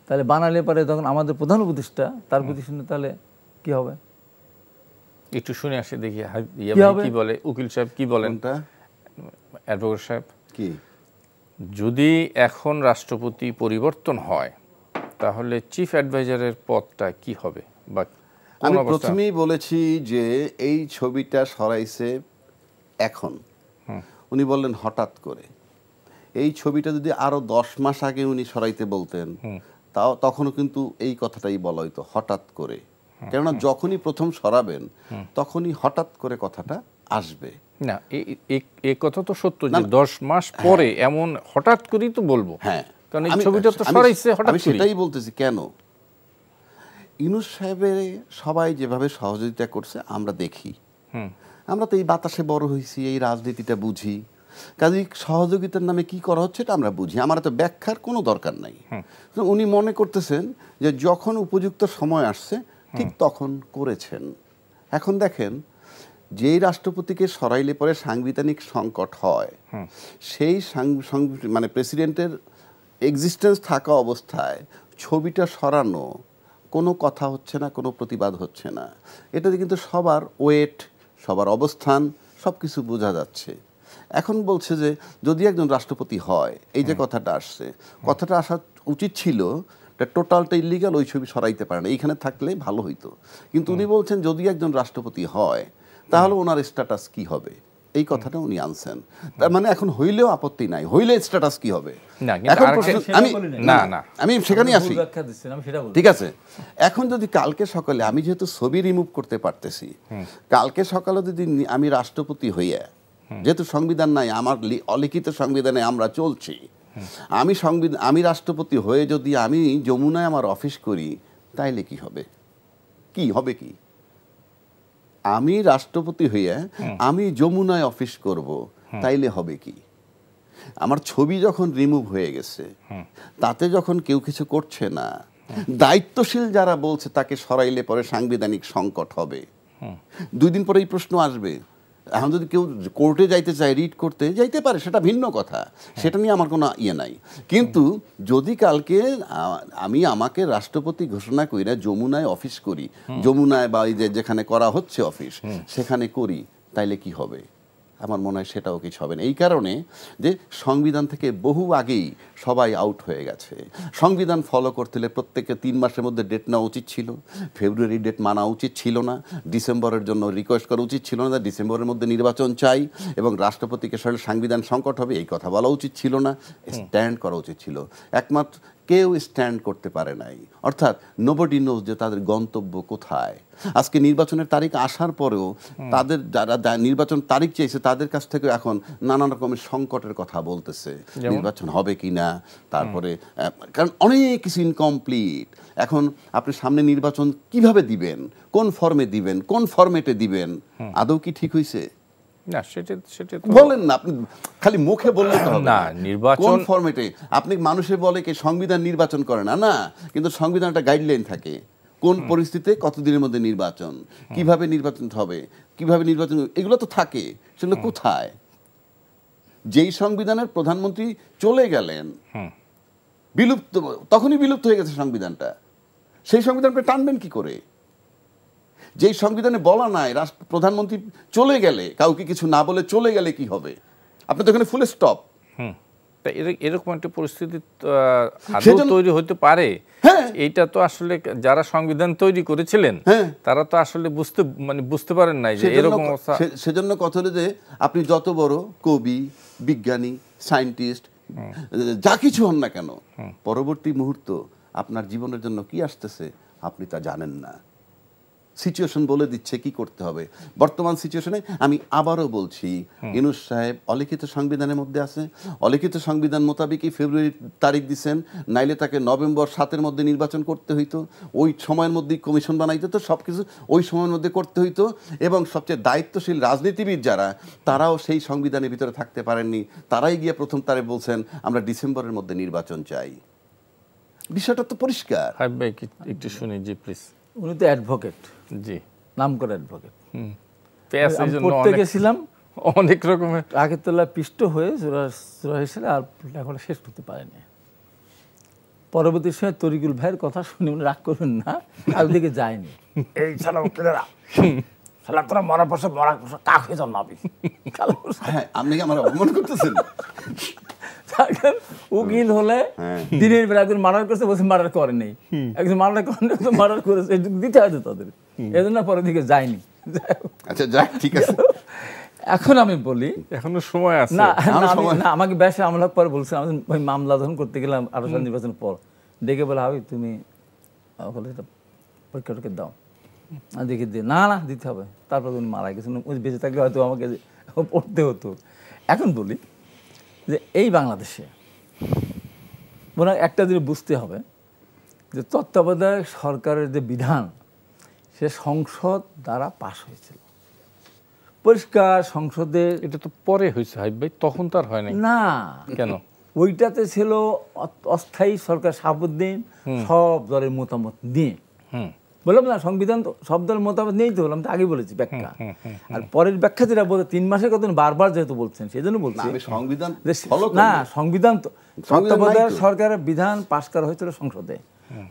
তাহলে বানালে পরে তখন আমাদের প্রধান উপদেষ্টা তার প্রতি শুনে তাহলে কি হবে? একটু শুনে আসে দেখি কি বলে উকিল সাহেব, কি বলেন অ্যাডভোকেট সাহেব। কি যদি এখন রাষ্ট্রপতি পরিবর্তন হয় তাহলে চিফ অ্যাডভাইজারের পদটা কি হবে? বা আমি প্রথমেই বলেছি যে এই ছবিটা সরাইছে এখন, উনি বললেন হঠাৎ করে। এই ছবিটা যদি আরো 10 মাস আগে উনি সরাইতে বলতেন, তাও তখনও কিন্তু এই কথাটাই বলা হইতো, হঠাৎ করে। কেননা যখনই প্রথম সরাবেন তখনই হঠাৎ করে কথাটা আসবে না। এই কথা তো সত্য যে 10 মাস পরে এমন হঠাৎ করেই তো বলবো। হ্যাঁ, কারণ এই ছবিটা তো সরাইছে হঠাৎ করে। আমি সেটাই বলতেছি। কেন ইউনূস সাহেবের সবাই যেভাবে সহযোগিতা করছে আমরা দেখি, আমরা তো এই বাতাসে বড় হয়েছি, এই রাজনীতিটা বুঝি, কাজেই সহযোগিতার নামে কি করা হচ্ছে এটা আমরা বুঝি, আমার তো ব্যাখ্যার কোনো দরকার নাই। উনি মনে করতেছেন যে যখন উপযুক্ত সময় আসছে ঠিক তখন করেছেন। এখন দেখেন, যেই রাষ্ট্রপতিকে সরাইলে পরে সাংবিধানিক সংকট হয়, সেই মানে প্রেসিডেন্টের এক্সিস্টেন্স থাকা অবস্থায় ছবিটা সরানো, কোনো কথা হচ্ছে না, কোনো প্রতিবাদ হচ্ছে না। এটাতে কিন্তু সবার ওয়েট, সবার অবস্থান সব কিছু বোঝা যাচ্ছে। এখন বলছে যে যদি একজন রাষ্ট্রপতি হয়, এই যে কথাটা আসছে, কথাটা আসা উচিত ছিল টোটালটা ইলিগাল, ওই ছবি সরাইতে পারে না, এইখানে থাকলে ভালো হইতো। কিন্তু উনি বলছেন যদি একজন রাষ্ট্রপতি হয় তাহলে ওনার স্ট্যাটাস কি হবে, এই কথাটা উনি আনছেন। তার মানে এখন হইলেও আপত্তি নাই, হইলে স্ট্যাটাস কি হবে? আমি সেখানে আসি, ঠিক আছে। এখন যদি কালকে সকালে, আমি যেহেতু ছবি রিমুভ করতে পারতেছি, কালকে সকালে যদি আমি রাষ্ট্রপতি হইয়া, যেহেতু সংবিধান নাই, আমার অলিখিত সংবিধানে আমরা চলছি, আমি রাষ্ট্রপতি হয়ে যদি আমি যমুনায় আমার অফিস করি, তাইলে কি হবে? কি আমি রাষ্ট্রপতি হইয়া আমি যমুনায় অফিস করব, তাইলে হবে কি? আমার ছবি যখন রিমুভ হয়ে গেছে, তাতে যখন কেউ কিছু করছে না, দায়িত্বশীল যারা বলছে তাকে সরাইলে পরে সাংবিধানিক সংকট হবে, 2 দিন পরে এই প্রশ্ন আসবে। এখন যদি কেউ কোর্টে যাইতে চায়, রিট করতে যাইতে পারে, সেটা ভিন্ন কথা, সেটা নিয়ে আমার কোনো ইয়ে নাই। কিন্তু যদি কালকে আমাকে রাষ্ট্রপতি ঘোষণা করি না, যমুনায় অফিস করি, যমুনায় বা যেখানে করা হচ্ছে অফিস সেখানে করি, তাইলে কি হবে? আমার মনে হয় সেটাও কিছু হবে না। এই কারণে যে সংবিধান থেকে বহু আগেই সবাই আউট হয়ে গেছে। সংবিধান ফলো করতে হলে প্রত্যেকে 3 মাসের মধ্যে ডেট নেওয়া উচিত ছিল, ফেব্রুয়ারি ডেট মানা উচিত ছিল না, ডিসেম্বরের জন্য রিকোয়েস্ট করা উচিত ছিল না, ডিসেম্বরের মধ্যে নির্বাচন চাই এবং রাষ্ট্রপতিকে সরলে সাংবিধান সংকট হবে, এই কথা বলা উচিত ছিল না, স্ট্যান্ড করা উচিত ছিল। একমাত্র কেউ স্ট্যান্ড করতে পারে নাই, অর্থাৎ নোবডি নোজ যে তাদের গন্তব্য কোথায়। আজকে নির্বাচনের তারিখ আসার পরেও তাদের যারা নির্বাচন তারিখ চেয়েছে তাদের কাছ থেকে এখন নানা রকমের সংকটের কথা বলতেছে, নির্বাচন হবে কি না, তারপরে কারণ অনেক কিছু ইনকমপ্লিট। এখন আপনি সামনে নির্বাচন কিভাবে দিবেন, কোন ফর্মে দিবেন, কোন ফরম্যাটে দিবেন, আদৌ কি ঠিক হয়েছে? না, সেটা বলেন না, আপনি খালি মুখে বললে তো হবে না। নির্বাচন কোন ফরম্যাটে আপনি মানুষে বলে কি সংবিধান নির্বাচন করে না, না, কিন্তু সংবিধানটা গাইডলাইন থাকে কোন পরিস্থিতিতে কতদিনের মধ্যে নির্বাচন, কিভাবে নির্বাচন হবে, কিভাবে নির্বাচন, এগুলো তো থাকে। সেগুলো কোথায়? যেই সংবিধানের প্রধানমন্ত্রী চলে গেলেন, বিলুপ্ত, তখনই বিলুপ্ত হয়ে গেছে সংবিধানটা, সেই সংবিধানকে টানবেন কি করে? যেই সংবিধানে বলা নাই প্রধানমন্ত্রী চলে গেলে, কাউকে কিছু না বলে চলে গেলে কি হবে, আপনি তো এখানে ফুল স্টপ। এরকম একটা পরিস্থিতি তৈরি হতে পারে। এইটা তো আসলে যারা সংবিধান তৈরি করেছিলেন তারা তো আসলে বুঝতে পারেন নাই যে এরকম অবস্থা। সেজন্য কথা হলো যে আপনি যত বড় কবি, বিজ্ঞানী, সায়েন্টিস্ট, যা কিছু হন না কেন, পরবর্তী মুহূর্ত আপনার জীবনের জন্য কি আসতেছে আপনি তা জানেন না। সিচুয়েশন বলে দিচ্ছে কি করতে হবে। বর্তমান সিচুয়েশনে আমি আবারও বলছি, ইউনূস সাহেব অলিখিত সংবিধানের মধ্যে আছে, অলিখিত সংবিধান মোতাবেকই ফেব্রুয়ারি তারিখ দিচ্ছেন, নাইলে তাকে নভেম্বর 7-এর মধ্যে নির্বাচন করতে হইতো, ওই সময়ের মধ্যেই কমিশন বানাইতে হতো, সব কিছু ওই সময়ের মধ্যে করতে হইতো। এবং সবচেয়ে দায়িত্বশীল রাজনীতিবিদ যারা, তারাও সেই সংবিধানের ভিতরে থাকতে পারেননি, তারাই গিয়ে প্রথম তারিখ বলছেন আমরা ডিসেম্বরের মধ্যে নির্বাচন চাই। বিষয়টা তো পরিষ্কার। ভাই একটু শুনি, জি প্লিজ। উনি তো অ্যাডভোকেট, জি, নাম করে অ্যাডভোকেট। পড়তে গেছিলাম অনেক রকমের আগের তলা পিষ্ট হয়ে জোড়া হয়েছিল, আর লেখাপড়া শেষ করতে পারেনি। পরবর্তী সময় তরিকুল ভাইয়ের কথা শুনে উনি রাগ করবেন না, কারোর দিকে যায়নি। এই সালা উকিলেরা, সালা তোরা মরার পর কাক হয়ে জন্মাবি। আপনি কি আমার অপমান করতেছেন? উকিল হলে দিনের বেলা একজন মার্ডার করছে, বলছে মার্ডার করে নেই, একজন মার্ডার করে মার্ডার করেছে, দিতে হয়তো তাদের, এজন্য পরের দিকে যায়নি। আচ্ছা যাক, ঠিক আছে। এখন আমি বলি, এখনো সময় আছে না, আমাকে বেশ আমলা পরে বলছে, আমি ওই মামলা যখন করতে গেলাম 18 সাল নির্বাচন পর, ডেকে বলে হবে তুমি পরীক্ষা টরীক্ষা দাও, দেখে দিয়ে না দিতে হবে। তারপর উনি মারা গেছেন, ওই বেঁচে থাকলে হয়তো আমাকে পড়তে হতো। এখন বলি যে এই বাংলাদেশে মনে হয় একটা জিনিস বুঝতে হবে যে তত্ত্বাবধায়ক সরকারের যে বিধান, সে সংসদ দ্বারা পাশ হয়েছিল পরিষ্কার। সংসদে এটা তো পরে হয়েছে হাবিব ভাই, তখন তার হয় নাই না। কেন? ওইটাতে ছিল অস্থায়ী সরকার, শাহাবুদ্দিন সব দলের মতামত নিয়ে। বললাম না, সংবিধান তো সব দলের মতামত নিয়েই তো, বললাম তো আগে বলেছি ব্যাখ্যা। আর পরের ব্যাখ্যা যেটা বলতে 3 মাসের কথা বারবার যেহেতু বলছেন, সেই জন্য বলছি না, সংবিধান তো তত্ত্বাবধায়ক সরকারের বিধান পাশ করা হয়েছিল সংসদে।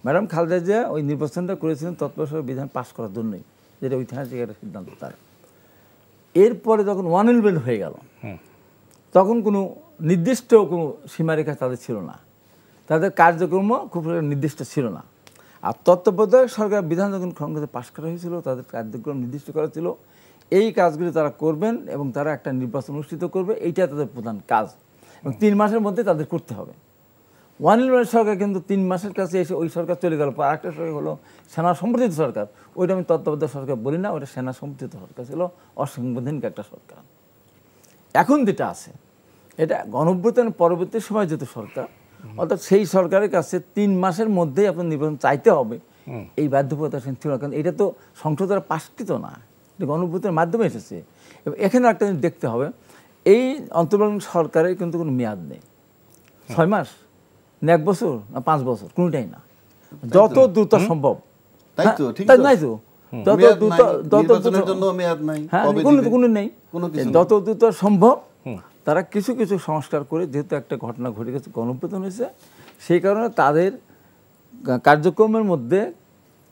ম্যাডাম খালেদা জিয়া ওই নির্বাচনটা করেছিলেন তত্ত্বাবধায়ক বিধান পাশ করার জন্যই, যেটা ঐতিহাসিক একটা সিদ্ধান্ত তার। এরপরে যখন 111 হয়ে গেল, তখন কোনো নির্দিষ্ট কোনো সীমারেখা তাদের ছিল না, তাদের কার্যক্রমও খুব নির্দিষ্ট ছিল না। আর তত্ত্বাবধায়ক সরকার বিধান যখন সংসদে পাশ করা হয়েছিল, তাদের কার্যক্রম নির্দিষ্ট করা ছিল, এই কাজগুলি তারা করবেন এবং তারা একটা নির্বাচন অনুষ্ঠিত করবে, এইটা তাদের প্রধান কাজ, এবং 3 মাসের মধ্যে তাদের করতে হবে। 111 সরকার কিন্তু 3 মাসের কাছে এসে ওই সরকার চলে গেল। আরেকটা সরকার হলো সেনা সমর্থিত সরকার, ওইটা আমি তত্ত্বাবধায়ক সরকার বলি না, ওইটা সেনা সমর্থিত সরকার ছিল, অসাংবিধানিক একটা সরকার। এখন যেটা আছে, এটা গণঅভ্যুত্থানের পরবর্তী সময় যেহেতু সরকার, অর্থাৎ সেই সরকারের কাছে 3 মাসের মধ্যেই আপনার নির্বাচন চাইতে হবে, এই বাধ্যবাধকতা ছিল না। কারণ এটা তো সংসদের পাশকৃত না, এটা গণঅভ্যুত্থানের মাধ্যমে এসেছে। এবং এখানে একটা জিনিস দেখতে হবে, এই অন্তর্বর্তীকালীন সরকারের কিন্তু কোনো মেয়াদ নেই। 6 মাস না 1 বছর না 5 বছর, কোনোটাই না। যত দ্রুত সম্ভব, তাই নাই তো, যত দ্রুত সম্ভব তারা কিছু কিছু সংস্কার করে, যেহেতু একটা ঘটনা ঘটে গেছে, গণঅভ্যুত্থান হয়েছে, সেই কারণে তাদের কার্যক্রমের মধ্যে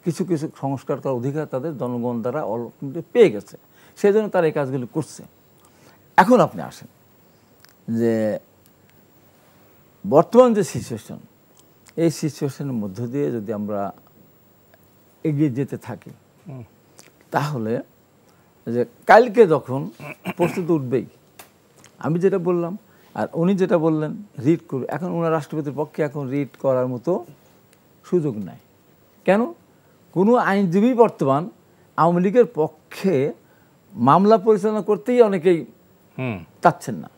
কিছু কিছু সংস্কার করার অধিকার তাদের জনগণ দ্বারা পেয়ে গেছে, সেই জন্য তারা এই কাজগুলি করছে। এখন আপনি আসেন যে বর্তমান যে সিচুয়েশন, এই সিচুয়েশনের মধ্য দিয়ে যদি আমরা এগিয়ে যেতে থাকি, তাহলে যে কালকে যখন প্রস্তুতি উঠবেই, আমি যেটা বললাম, আর উনি যেটা বললেন রিট করবে, এখন ওনার রাষ্ট্রপতির পক্ষে এখন রিট করার মতো সুযোগ নাই। কেন? কোনো আইনজীবী বর্তমান আওয়ামী লীগের পক্ষে মামলা পরিচালনা করতেই অনেকেই চাচ্ছেন না।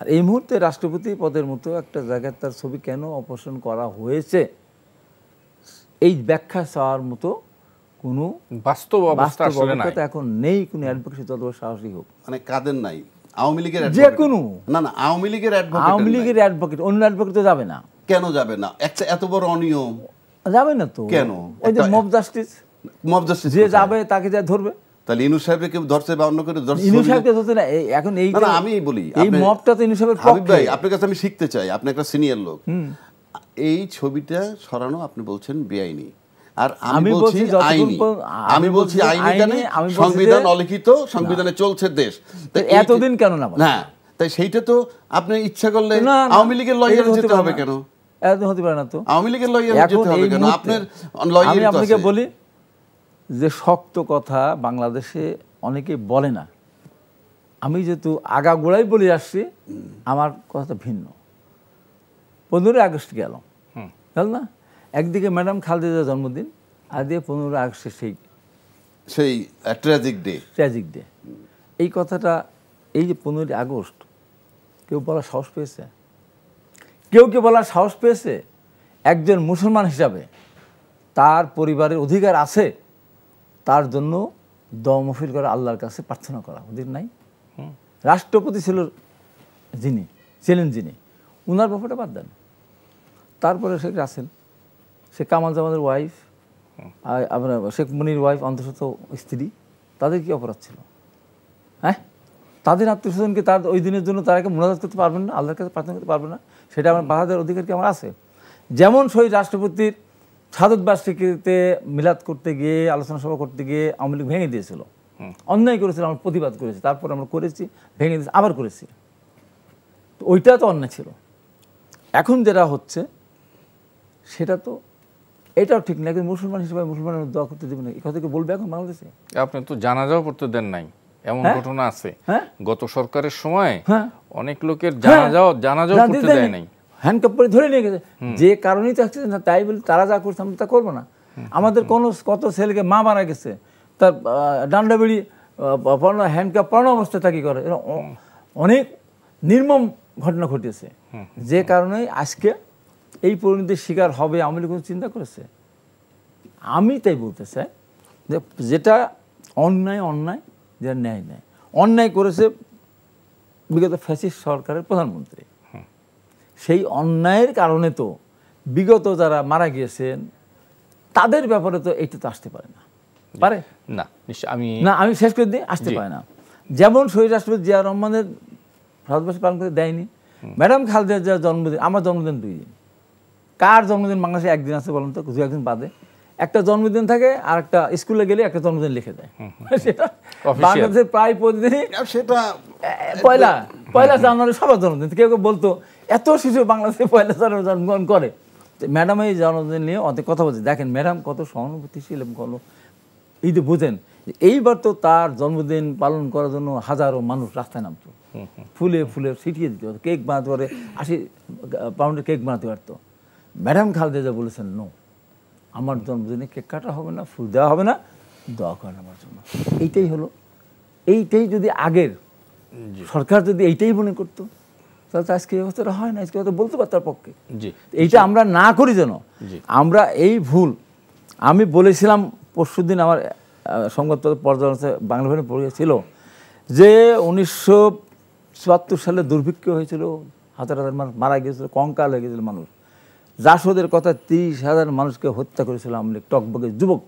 আর এই মুহূর্তে রাষ্ট্রপতি পদের মতো একটা জায়গায় তার ছবি কেন অপসারণ করা হয়েছে এই ব্যাখ্যা চাওয়ার মতো কোনো বাস্তব অবস্থা আসলে নাই। এখন নেই কোনো অ্যাডভোকেসি যত সাহসী হোক। মানে কাদের নাই? আওয়ামী লীগের যে কোনো না না আওয়ামী লীগের আওয়ামী লীগের অ্যাডভোকেট, অন্য অ্যাডভোকেট তো যাবে না। কেন যাবে না? একটা এত বড় অনিয়ম যাবে না তো। কেন? ওই যে মব জাস্টিস, মব জাস্টিস যে যাবে তাকে যা ধরবে। তাহলে ইনু সাহেবকে কেউ ধরছে বা অন্য করে ধরছে? ইনু সাহেবকে ধরতে না, এখন এই না আমি বলি এই মবটা তো ইনু সাহেবের হাবিব পক্ষে। ভাই আপনার কাছে আমি শিখতে চাই, আপনি একটা সিনিয়র লোক, এই ছবিটা সরানো আপনি বলছেন বেআইনি, আর আমি বলছি আইনি। আমি বলছি আইনি কেন? সংবিধান অলিখিত, সংবিধানে চলছে দেশ। এতদিন কেন না? না তাই সেইটা তো আপনি ইচ্ছা করলে আওয়ামী লীগের লয়ার যেতে হবে কেন? এত হতে পারে না তো। আওয়ামী লীগের লয়ার যেতে হবে কেন? আপনার লয়ার আমি আপনাকে বলি যে শক্ত কথা বাংলাদেশে অনেকে বলে না। আমি যেহেতু আগাগোড়াই বলে আসছি, আমার কথাটা ভিন্ন। 15 আগস্ট গেল না, একদিকে ম্যাডাম খালেদা জন্মদিন, আর দিয়ে 15 আগস্টের সেই ট্র্যাজিক ডে। এই কথাটা, এই যে 15 আগস্ট কেউ বলার সাহস পেয়েছে? কেউ বলার সাহস পেয়েছে? একজন মুসলমান হিসাবে তার পরিবারের অধিকার আছে, তার জন্য দোয়া মাহফিল করা, আল্লাহর কাছে প্রার্থনা করা ওদের নাই? রাষ্ট্রপতি ছিলেন যিনি, উনার ব্যাপারটা বাদ দেন। তারপরে শেখ রাসেল, শেখ কামাল জামানের ওয়াইফ, আপনার শেখ মুনির ওয়াইফ, অন্তঃসত্ত্বা স্ত্রী, তাদের কি অপরাধ ছিল? হ্যাঁ, তাদের আত্মীয়স্বজনকে তার ওই দিনের জন্য তারাকে মুনাজাত করতে পারবেন না, আল্লাহর কাছে প্রার্থনা করতে পারবেন না? সেটা আমার বাহাদের অধিকার কি আমার আছে? যেমন শহীদ রাষ্ট্রপতির শাহাদত বার্ষিকীতে মিলাদ করতে গিয়ে, আলোচনা সভা করতে গিয়ে আওয়ামী লীগ ভেঙে দিয়েছিল, অন্যায় করেছিল, আমরা প্রতিবাদ করেছি, তারপর আমরা করেছি, ভেঙে দিয়েছি, আবার করেছি। তো ওইটা তো অন্যায় ছিল। এখন যেটা হচ্ছে সেটা তো এটাও ঠিক না। একজন মুসলমান হিসেবে মুসলমানের দোয়া করতে দেবে না, এই কথা কি বলবে এখন বাংলাদেশে? আপনি তো জানাজাও পড়তে দেন নাই, এমন ঘটনা আছে। গত সরকারের সময় অনেক লোকের জানাজাও পড়তে দেয় নাই, হ্যান্ডকাপ করে ধরে নিয়ে গেছে। যে কারণেই তো আসছে না, তাই বলে তারা যা করছে আমরা তা করবো না। আমাদের কত ছেলেকে মা মারা গেছে, তার ডান্ডা বেড়ি হ্যান্ডকাপ পরানো অবস্থায় তা কি করে, অনেক নির্মম ঘটনা ঘটেছে। যে কারণে আজকে এই পরিণতির শিকার হবে আওয়ামী লীগ চিন্তা করেছে। আমি তাই বলতে চাই যে যেটা অন্যায়, যেটা ন্যায় অন্যায় করেছে বিগত ফ্যাসিস্ট সরকারের প্রধানমন্ত্রী। সেই অন্যায়ের কারণে তো বিগত যারা মারা গিয়েছেন তাদের ব্যাপারে তো এইটা তো আসতে পারে না, পারে না? আমি শেষ করে দিই, আসতে পারে না। যেমন শহীদ রাষ্ট্রপতি জিয়া রহমানের ভারতবর্ষে পালন করতে দেয়নি, ম্যাডাম খালেদা জিয়ার জন্মদিন, আমার জন্মদিন 2 দিন। কার জন্মদিন বাংলাদেশে একদিন আছে বলুন তো? 2 একদিন বাদে একটা জন্মদিন থাকে, আর একটা স্কুলে গেলে একটা জন্মদিন লিখে দেয়। সেটা বাংলাদেশের প্রায় প্রতিদিনই সেটা পয়লা জানুয়ারি সবার জন্মদিন। কেউ বলতো এত শিশু বাংলাদেশে 1 জানুয়ারি জন্মগ্রহণ করে। ম্যাডাম এই জন্মদিন নিয়ে অনেক কথা বলছে। দেখেন ম্যাডাম কত সহানুভূতিশীল এবং এই যে বুঝেন এইবার তো তার জন্মদিন পালন করার জন্য হাজারো মানুষ রাস্তায় নামতো, ফুলে ছিটিয়ে দিতে পারতো, কেক বানাতে পারে, 80 পাউন্ডের কেক বানাতে পারতো। ম্যাডাম খালেদা বলেছেন নো, আমার জন্মদিনে কেক কাটা হবে না, ফুল দেওয়া হবে না, দোয়া করেন আমার জন্য। এইটাই যদি আগের সরকার যদি এইটাই মনে করতো তাহলে তো আজকে এই অবস্থাটা হয় না, আজকে হয়তো বলতে পারত তার পক্ষে। এইটা আমরা না করি যেন, আমরা এই ভুল। আমি বলেছিলাম পরশুদিন আমার সংবাদপত্র পর্যালোচনা বাংলা ভাষায় পড়েছিল যে 1974 সালে দুর্ভিক্ষ হয়েছিল, হাজার মানুষ মারা গিয়েছিল, কঙ্কাল হয়ে গিয়েছিল মানুষ। জাসদের কথা 30,000 মানুষকে হত্যা করেছিল আওয়ামী লীগ, টকবগে যুবক।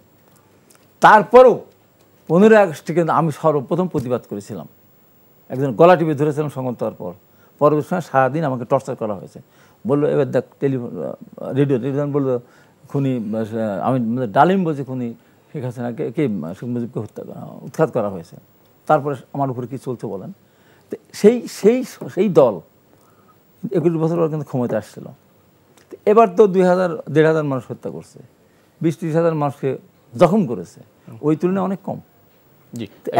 তারপরেও 15 আগস্টে কিন্তু আমি সর্বপ্রথম প্রতিবাদ করেছিলাম, একজন গলা টিপে ধরেছিলাম সংবাদ দেওয়ার পর। পরবর্তী সময় সারাদিন আমাকে টর্চার করা হয়েছে। বললো এবার দেখ রেডিও বললো খুনি, আমি ডালিম বলছি খুনি শেখ হাসিনাকে, কে শেখ মুজিবকে উৎখাত করা হয়েছে। তারপরে আমার উপরে কি চলছে বলেন? তো সেই দল 21 বছর পর কিন্তু ক্ষমতা আসছিল। এবার তো 2,000-1,500 মানুষ হত্যা করছে, 20-30,000 মানুষকে জখম করেছে, ওই তুলনায় অনেক কম।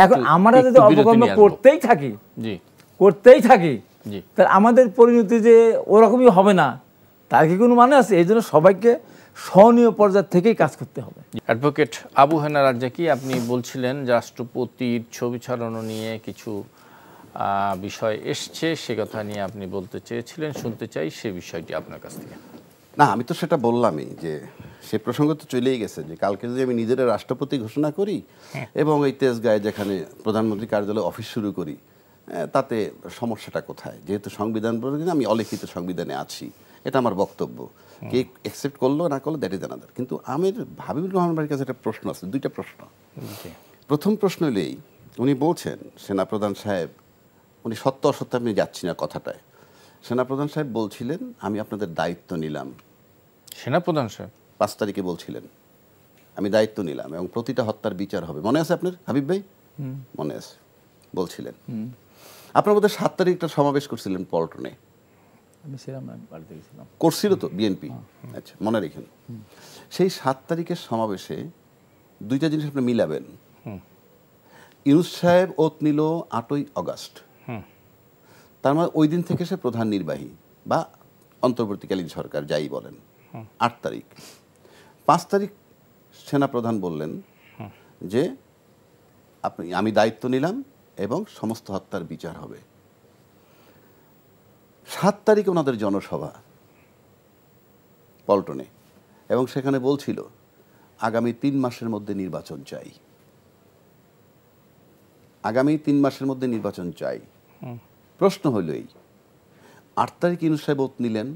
এখন আমরা যদি অপকর্ম করতেই থাকি জি। তাহলে আমাদের পরিণতি যে ওরকমই হবে না তার কি কোনো মানে আছে? এই জন্য সবাইকে সহনীয় পর্যায় থেকেই কাজ করতে হবে। অ্যাডভোকেট আবু হেনা রাজ্জাকি, আপনি বলছিলেন যে রাষ্ট্রপতির ছবি ছাড়ানো নিয়ে কিছু বিষয় এসছে, সে কথা নিয়ে আপনি বলতে চেয়েছিলেন, শুনতে চাই সে বিষয়টি আপনার কাছ থেকে। না, আমি তো সেটা বললামই যে সে প্রসঙ্গ তো চলেই গেছে যে কালকে যদি আমি নিজের রাষ্ট্রপতি ঘোষণা করি এবং এই তেজগাঁয়ে যেখানে প্রধানমন্ত্রী কার্যালয়ে অফিস শুরু করি, তাতে সমস্যাটা কোথায়? যেহেতু সংবিধান বলে আমি অলিখিত সংবিধানে আছি, এটা আমার বক্তব্য। কে অ্যাকসেপ্ট করলো না করলো দ্যাট ইজ আনাদার। কিন্তু আমির হাবিবুর রহমান ভাইয়ের কাছে একটা প্রশ্ন আছে, দুইটা প্রশ্ন। প্রথম প্রশ্ন হলেই উনি বলছেন সেনাপ্রধান সাহেব, উনি সত্য অসত্য আমি যাচ্ছি না কথাটায়, সেনাপ্রধান সাহেব বলছিলেন আমি আপনাদের দায়িত্ব নিলাম। সেনাপ্রধান সাহেব 5 তারিখে বলছিলেন আমি দায়িত্ব নিলাম এবং প্রতিটা হত্যার বিচার হবে। মনে আছে আপনার হাবিব ভাই? মনে আছে, বলছিলেন। আপনার মধ্যে 7 তারিখ একটা সমাবেশ করছিলেন পল্টনে, আমি ছিলাম না, বাড়িতে গেছিলাম। করছিল তো বিএনপি? আচ্ছা, মনে রেখেন। সেই 7 তারিখের সমাবেশে দুইটা জিনিস আপনি মিলাবেন। ইউনূস সাহেব ওত নিল 8ই অগাস্ট, তার মানে ওই দিন থেকে সে প্রধান নির্বাহী বা অন্তর্বর্তীকালীন সরকার যাই বলেন। 8 তারিখ, 5 তারিখ সেনাপ্রধান বললেন যে আমি দায়িত্ব নিলাম এবং সমস্ত হত্যার বিচার হবে। 7 তারিখে ওনাদের জনসভা পল্টনে, এবং সেখানে বলছিল আগামী 3 মাসের মধ্যে নির্বাচন চাই, আগামী 3 মাসের মধ্যে নির্বাচন চাই। প্রশ্ন হইল এই, 8 তারিখ ইউনূস সাহেব ওত নিলেন,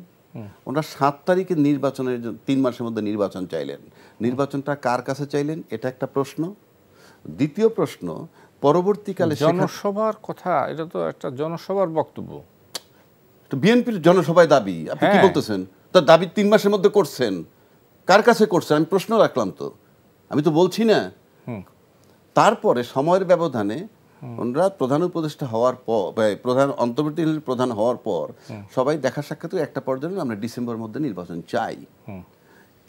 ওনারা 7 তারিখে নির্বাচনের 3 মাসের মধ্যে নির্বাচন চাইলেন। নির্বাচনটা কার কাছে চাইলেন, এটা একটা প্রশ্ন। দ্বিতীয় প্রশ্ন, পরবর্তীকালে জনসভার কথা, এটা তো একটা জনসভার বক্তব্য, বিএনপির জনসভায় দাবি, আপনি কি বলতেছেন? তার দাবি 3 মাসের মধ্যে করছেন, কার কাছে করছেন? আমি প্রশ্ন রাখলাম তো, আমি তো বলছি না। তারপরে সময়ের ব্যবধানে ওনারা প্রধান উপদেষ্টা হওয়ার পর, প্রধান অন্তর্বর্তী প্রধান হওয়ার পর সবাই দেখা সাক্ষাৎ একটা পর্যায়ে আমরা ডিসেম্বরের মধ্যে নির্বাচন চাই।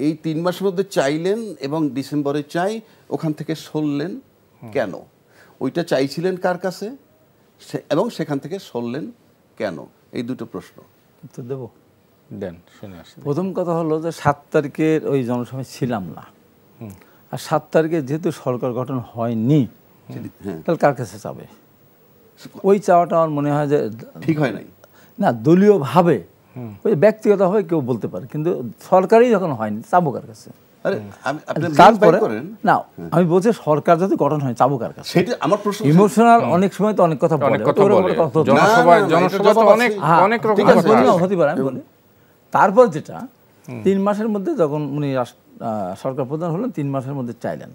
এই 3 মাসের মধ্যে চাইলেন এবং ডিসেম্বরে চাই, ওখান থেকে সরলেন কেন? ওইটা চাইছিলেন কার কাছে এবং সেখান থেকে সরলেন কেন? এই দুটো প্রশ্ন উত্তর দেব, দেন, শুনে আসি। প্রথম কথা হলো যে 7 তারিখের ওই জনসভায় ছিলাম না, আর 7 তারিখে যেহেতু সরকার গঠন হয়নি, তাহলে কার কাছে চাবে? ওই চাওয়াটা আমার মনে হয় যে ঠিক হয় নাই। না, দলীয়ভাবে ওই ব্যক্তিগতভাবে কেউ বলতে পারে, কিন্তু সরকারই যখন হয়নি চাবো কার কাছে? তারপরে না, আমি বলছি সরকার যদি গঠন হয় চাবো কার কাছে? সেটা আমার প্রশ্ন। ইমোশনাল অনেক সময় তো অনেক কথা বলে, হতে পারে, আমি বলি। তারপর যেটা 3 মাসের মধ্যে যখন উনি সরকার প্রধান হলেন, 3 মাসের মধ্যে চাইলেন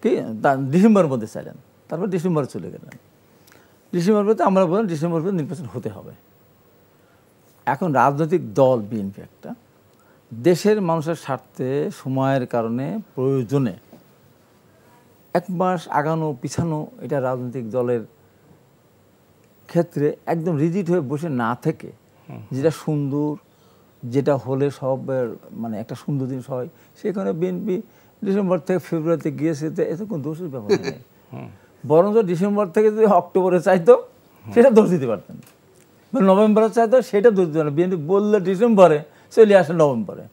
কি, ডিসেম্বরের মধ্যে চাইলেন, তারপর ডিসেম্বরে চলে গেলেন। ডিসেম্বর পর্যন্ত আমরা বললাম ডিসেম্বর পর্যন্ত নির্বাচন হতে হবে। এখন রাজনৈতিক দল বিএনপি একটা দেশের মানুষের স্বার্থে সময়ের কারণে প্রয়োজনে 1 মাস আগানো পিছানো, এটা রাজনৈতিক দলের ক্ষেত্রে একদম রিজিড হয়ে বসে না থেকে যেটা সুন্দর, যেটা হলে সবের মানে একটা সুন্দর জিনিস হয়, সেখানে বিএনপি ডিসেম্বর থেকে ফেব্রুয়ারিতে গিয়েছে, এতে কোনো দোষের ব্যাপার নেই। বরঞ্চ ডিসেম্বর থেকে যদি অক্টোবরে চাইতো সেটা দোষ দিতে পারতেন, নভেম্বরে চাইতো সেটা দোষ দিতে পারতেন। বিএনপি বললে ডিসেম্বরে চলে আসে নভেম্বরে,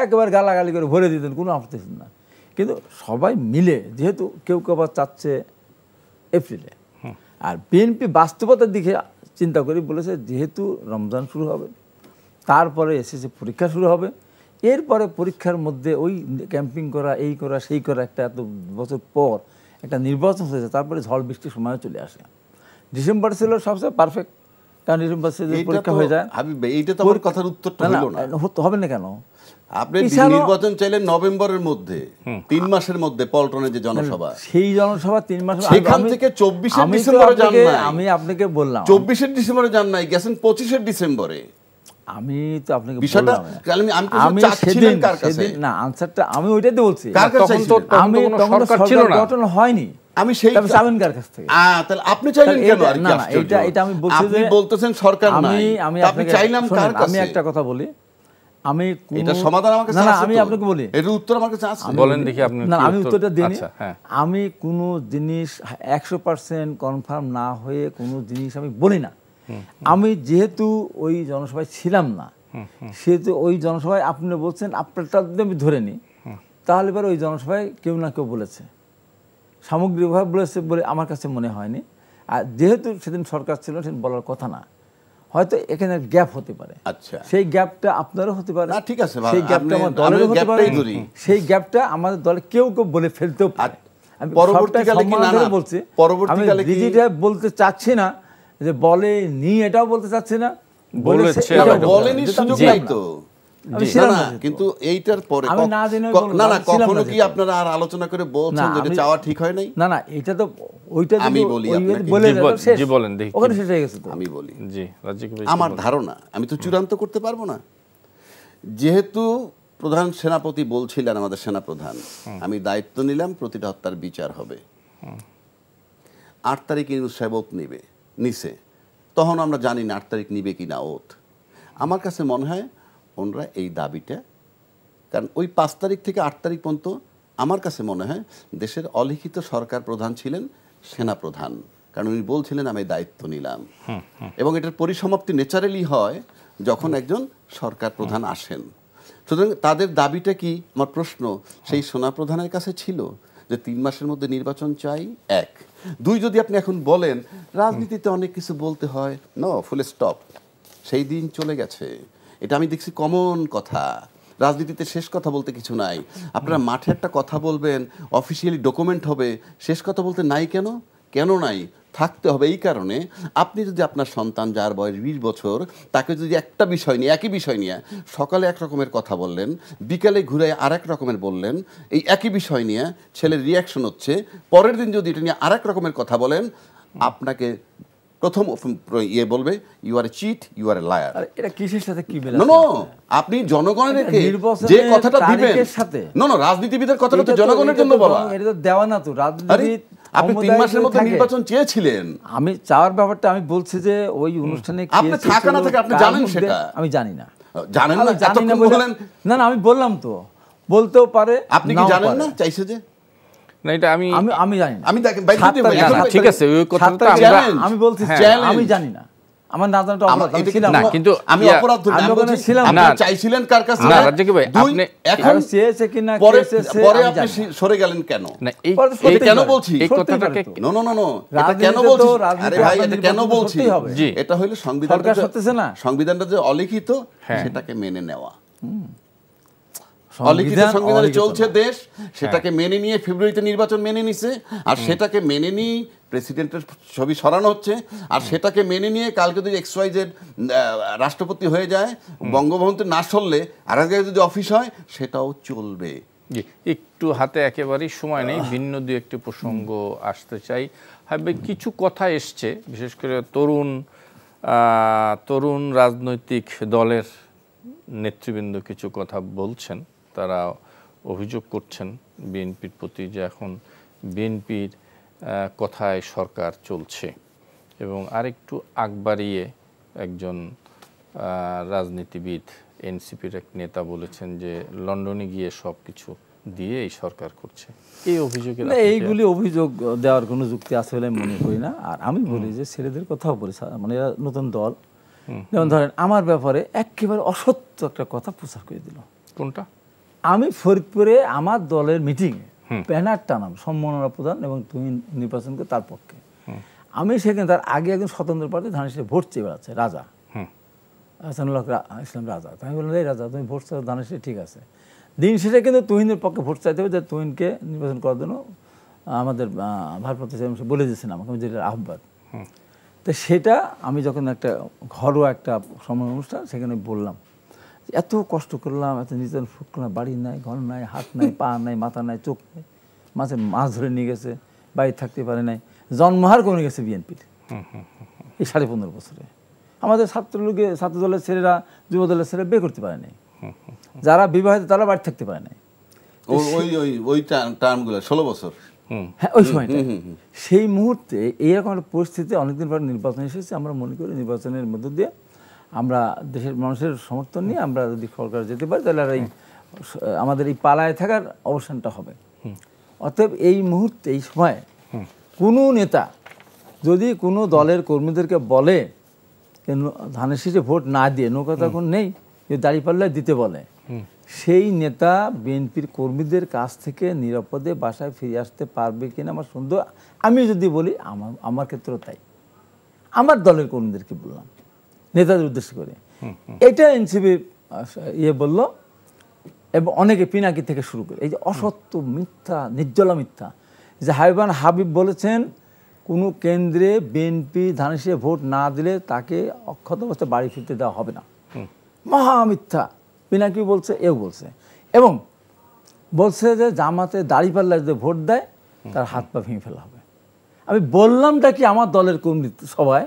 একবার গালাগালি করে ভরে দিতেন, কোনো আপত্তি না। কিন্তু সবাই মিলে যেহেতু কেউ কেউ আবার চাচ্ছে এপ্রিলে, আর বিএনপি বাস্তবতার দিকে চিন্তা করে বলেছে যেহেতু রমজান শুরু হবে, তারপরে এসএসসি পরীক্ষা শুরু হবে, এরপরে পরীক্ষার মধ্যে ওই ক্যাম্পিং করা, এই করা, সেই করা, একটা এত বছর পর একটা নির্বাচন হয়েছে, তারপরে ঝড় বৃষ্টির সময় চলে আসে। ডিসেম্বর ছিল সবচেয়ে পারফেক্ট, কারণ ডিসেম্বর পরীক্ষা হয়ে যায়। এইটা তো আমার কথার উত্তরটা হলো না, হবে না কেন? আপনি নির্বাচন চাইলেন নভেম্বরের মধ্যে, 3 মাসের মধ্যে পল্টনে যে জনসভা, সেই জনসভা 3 মাস, সেখান থেকে 24 ডিসেম্বরে যান নাই। আমি আপনাকে বললাম 24 ডিসেম্বরে যান নাই, গেছেন 25 ডিসেম্বরে। আমি তো আপনাকে বিষয়টা আমি চাচ্ছিলেন কার কাছে? না, আনসারটা আমি ওইটাই বলছি, তখন তো সরকার ছিল না, গঠন হয়নি। আমি সেই চাবেন কার কাছ থেকে? তাহলে আপনি চাইলেন কেন? আর না, এটা আমি বলছি যে আপনি বলতেছেন সরকার নাই, আমি চাইলাম কার কাছে? আমি একটা কথা বলি, আমি এটা সমাধান আমার কাছে আছে। না, আমি আপনাকে বলি, এর উত্তর আমার কাছে আছে, বলেন দেখি আপনি। না, আমি উত্তরটা দিই। আমি কোনো জিনিস 100% কনফার্ম না হয়ে কোনো জিনিস আমি বলি না। আমি যেহেতু ওই জনসভায় ছিলাম না, সেহেতু ওই জনসভায় আপনি বলছেন আপনারটা যদি আমি ধরে নিই, তাহলে এবার ওই জনসভায় কেউ না কেউ বলেছে, সামগ্রিকভাবে বলেছে বলে আমার কাছে মনে হয়নি। আর যেহেতু সেদিন সরকার ছিল, সেদিন বলার কথা না, হয়তো এখানে গ্যাপ হতে পারে। আচ্ছা, সেই গ্যাপটা আপনারও হতে পারে, ঠিক আছে, সেই গ্যাপটা আমার দলেরও হতে পারে, সেই গ্যাপটা আমাদের দলে কেউ কেউ বলে ফেলতেও পারে। আমি পরবর্তীকালে বলছি, পরবর্তীকালে বলতে চাচ্ছি না যে বলে নি, এটাও বলতে চাচ্ছি না, বলেনি সুযোগ নাই তো। কিন্তু এইটার পরে না না কখনো কি আপনারা আর আলোচনা করে বলছেন যে চাওয়া ঠিক হয় নাই? না না, এটা তো ওইটা আমি বলি বলে জি বলেন দেখি, ওখানে শেষ হয়ে গেছে তো। আমি বলি জি রাজ্জাক ভাই, আমার ধারণা, আমি তো চূড়ান্ত করতে পারবো না, যেহেতু প্রধান সেনাপতি বলছিলেন, আমাদের সেনাপ্রধান, আমি দায়িত্ব নিলাম প্রতিটা হত্যার বিচার হবে, 8 তারিখ ইউনূস সাহেব ওথ নিছে, তখন আমরা জানি না 8 তারিখ নিবে কিনা ওথ। আমার কাছে মনে হয় ওনারা এই দাবিটা, কারণ ওই 5 তারিখ থেকে 8 তারিখ পর্যন্ত আমার কাছে মনে হয় দেশের অলিখিত সরকার প্রধান ছিলেন সেনাপ্রধান, কারণ উনি বলছিলেন আমি দায়িত্ব নিলাম, এবং এটার পরিসমাপ্তি ন্যাচারালি হয় যখন একজন সরকার প্রধান আসেন। সুতরাং তাদের দাবিটা কি, আমার প্রশ্ন সেই সেনাপ্রধানের কাছে ছিল যে 3 মাসের মধ্যে নির্বাচন চাই, 1। 2, যদি আপনি এখন বলেন রাজনীতিতে অনেক কিছু বলতে হয়, নো, ফুল স্টপ, সেই দিন চলে গেছে। এটা আমি দেখছি কমন কথা, রাজনীতিতে শেষ কথা বলতে কিছু নাই। আপনারা মাঠে একটা কথা বলবেন, অফিসিয়ালি ডকুমেন্ট হবে, শেষ কথা বলতে নাই কেন? কেন নাই? থাকতে হবে এই কারণে, আপনি যদি আপনার সন্তান যার বয়স 20 বছর, তাকে যদি একটা বিষয় নিয়ে, একই বিষয় নিয়ে সকালে এক রকমের কথা বললেন, বিকালে ঘুরে আরেক রকমের বললেন, এই একই বিষয় নিয়ে ছেলের রিয়াকশন হচ্ছে, পরের দিন যদি এটা নিয়ে আরেক রকমের কথা বলেন, আপনাকে প্রথম বলবে you are a cheat, you are a liar. এটা কিসের সাথে কি মেলে? নো, আপনি জনগণের রেখে যে কথাটা দিবেন, নো, রাজনীতিবিদের কথাটা তো জনগণের জন্য বলা, এটা তো দেওয়া না তো। রাজনীতিবিদ, আপনি 3 মাসের মধ্যে নির্বাচন চেয়েছিলেন। আমি চাওয়ার ব্যাপারটা আমি বলছি যে ওই অনুষ্ঠানে আপনি থাকা না থাকে আপনি জানেন সেটা? আমি জানি না। জানেন না? এতক্ষণ বললেন না না, আমি বললাম তো, বলতেও পারে। আপনি কি জানেন না চাইছে যে? না, এটা আমি জানি না। আমি ঠিক আছে, ওই কথাটা আমি বলছি আমি জানি না, আমার না জানাটা অপরাধ ছিল না, কিন্তু আমি অপরাধ ধরে আমি ছিলাম না। চাইছিলেন কার কাছে? না রাজ্জাক ভাই, আপনি এখন চেয়েছে কিনা, পরে আপনি সরে গেলেন কেন? না, এই কেন বলছি এই কথাটাকে, নো নো নো নো, এটা কেন বলছি? আরে ভাই, এটা কেন বলছি? জি, এটা হলো সংবিধানটা যে অলিখিত, সেটাকে মেনে নেওয়া। অলিখিত সংবিধানে চলছে দেশ, সেটাকে মেনে নিয়ে ফেব্রুয়ারিতে নির্বাচন মেনে নিছে, আর সেটাকে মেনে নিয়ে প্রেসিডেন্টের ছবি সরানো হচ্ছে, আর সেটাকে মেনে নিয়ে কালকে যদি XYZ রাষ্ট্রপতি হয়ে যায়, বঙ্গভবনতে না সরলে আর এক জায়গায় যদি অফিস হয়, সেটাও চলবে। একটু হাতে একেবারেই সময় নেই, ভিন্ন দু একটি প্রসঙ্গ আসতে চাই। কিছু কথা এসছে, বিশেষ করে তরুণ রাজনৈতিক দলের নেতৃবৃন্দ কিছু কথা বলছেন। তারা অভিযোগ করছেন বিএনপির প্রতি যে এখন বিএনপির কথায় সরকার চলছে, এবং আরেকটু আগ বাড়িয়ে একজন রাজনীতিবিদ, এনসিপির এক নেতা বলেছেন যে লন্ডনে গিয়ে সব কিছু দিয়ে এই সরকার করছে। এই অভিযোগে এইগুলি অভিযোগ দেওয়ার কোনো যুক্তি আছে বলে আমি মনে করি না। আর আমি বলি যে ছেলেদের কথাও বলি, মানে এরা নতুন দল, যেমন ধরেন আমার ব্যাপারে একেবারে অসত্য একটা কথা প্রচার করে দিল। কোনটা? আমি ফরিদপুরে আমার দলের মিটিংয়ে ব্যানার টানাম সম্মাননা প্রদান এবং তুমি নির্বাচনকে তার পক্ষে। আমি সেখানে তার আগে একজন স্বতন্ত্র প্রার্থী ধানের ভোট চেয়ে বেড়াচ্ছে, রাজা হাসানুল হক ইসলাম রাজা। আমি বললাম, এই রাজা তুমি ভোট চাও ধানের, ঠিক আছে, দিন শেষে কিন্তু তুহিনের পক্ষে ভোট চাইতে হবে, যে তুহিনকে নির্বাচন করার জন্য আমাদের ভারপ্রাপ্ত চেয়ারম্যান বলে দিয়েছেন আমাকে, আমি যেটা আহ্বান। তো সেটা আমি যখন একটা ঘরোয়া একটা সম্মান অনুষ্ঠান, সেখানে বললাম এত কষ্ট করলাম, এত নির্যাতন করলাম, বাড়ি নাই, ঘর নাই, হাত নাই, পা নাই, মাথা নাই, চোখ নাই, মাছ ধরে নিয়ে গেছে, বাড়ি থাকতে পারে নাই, জন্মহার কমে গেছে বিএনপির এই 15.5 বছরে। আমাদের ছাত্র দলের ছেলেরা, যুব দলের ছেলেরা বিয়ে করতে পারে নাই, যারা বিবাহিত তারা বাড়ি থাকতে পারে নাই। ওই টার্মগুলো 16 বছর, হ্যাঁ, ওই সময়টা। সেই মুহূর্তে এইরকম একটা পরিস্থিতি, অনেকদিন পর নির্বাচন এসেছে। আমরা মনে করি নির্বাচনের মধ্য দিয়ে আমরা দেশের মানুষের সমর্থন নিয়ে আমরা যদি সরকার যেতে পারি, তাহলে আর আমাদের এই পালায় থাকার অবসানটা হবে। অতএব এই মুহূর্তে, এই সময় কোনো নেতা যদি কোনো দলের কর্মীদেরকে বলে ধানের শীষে ভোট না দিয়ে নৌকা তখন নেই, যে দাঁড়িপাল্লায় দিতে বলে, সেই নেতা বিএনপির কর্মীদের কাছ থেকে নিরাপদে বাসায় ফিরে আসতে পারবে কিনা আমার সন্দেহ। আমি যদি বলি আমার ক্ষেত্রেও তাই, আমার দলের কর্মীদেরকে বললাম নেতাদের উদ্দেশ্য করে, এটা এনসিপি বলল, এবং অনেকে পিনাকি থেকে শুরু করে, এই যে অসত্য মিথ্যা, নির্জলা মিথ্যা, যে হাবিবান হাবিব বলেছেন কোনো কেন্দ্রে বিএনপি ধানের শীষে ভোট না দিলে তাকে অক্ষত অবস্থায় বাড়ি ফিরতে দেওয়া হবে না, মহা মিথ্যা। পিনাকি বলছে, এও বলছে, এবং বলছে যে জামাতে দাঁড়িপাল্লায় যদি ভোট দেয় তার হাত পা ভেঙে ফেলা হবে। আমি বললামটা কি আমার দলের কর্মী সভায়,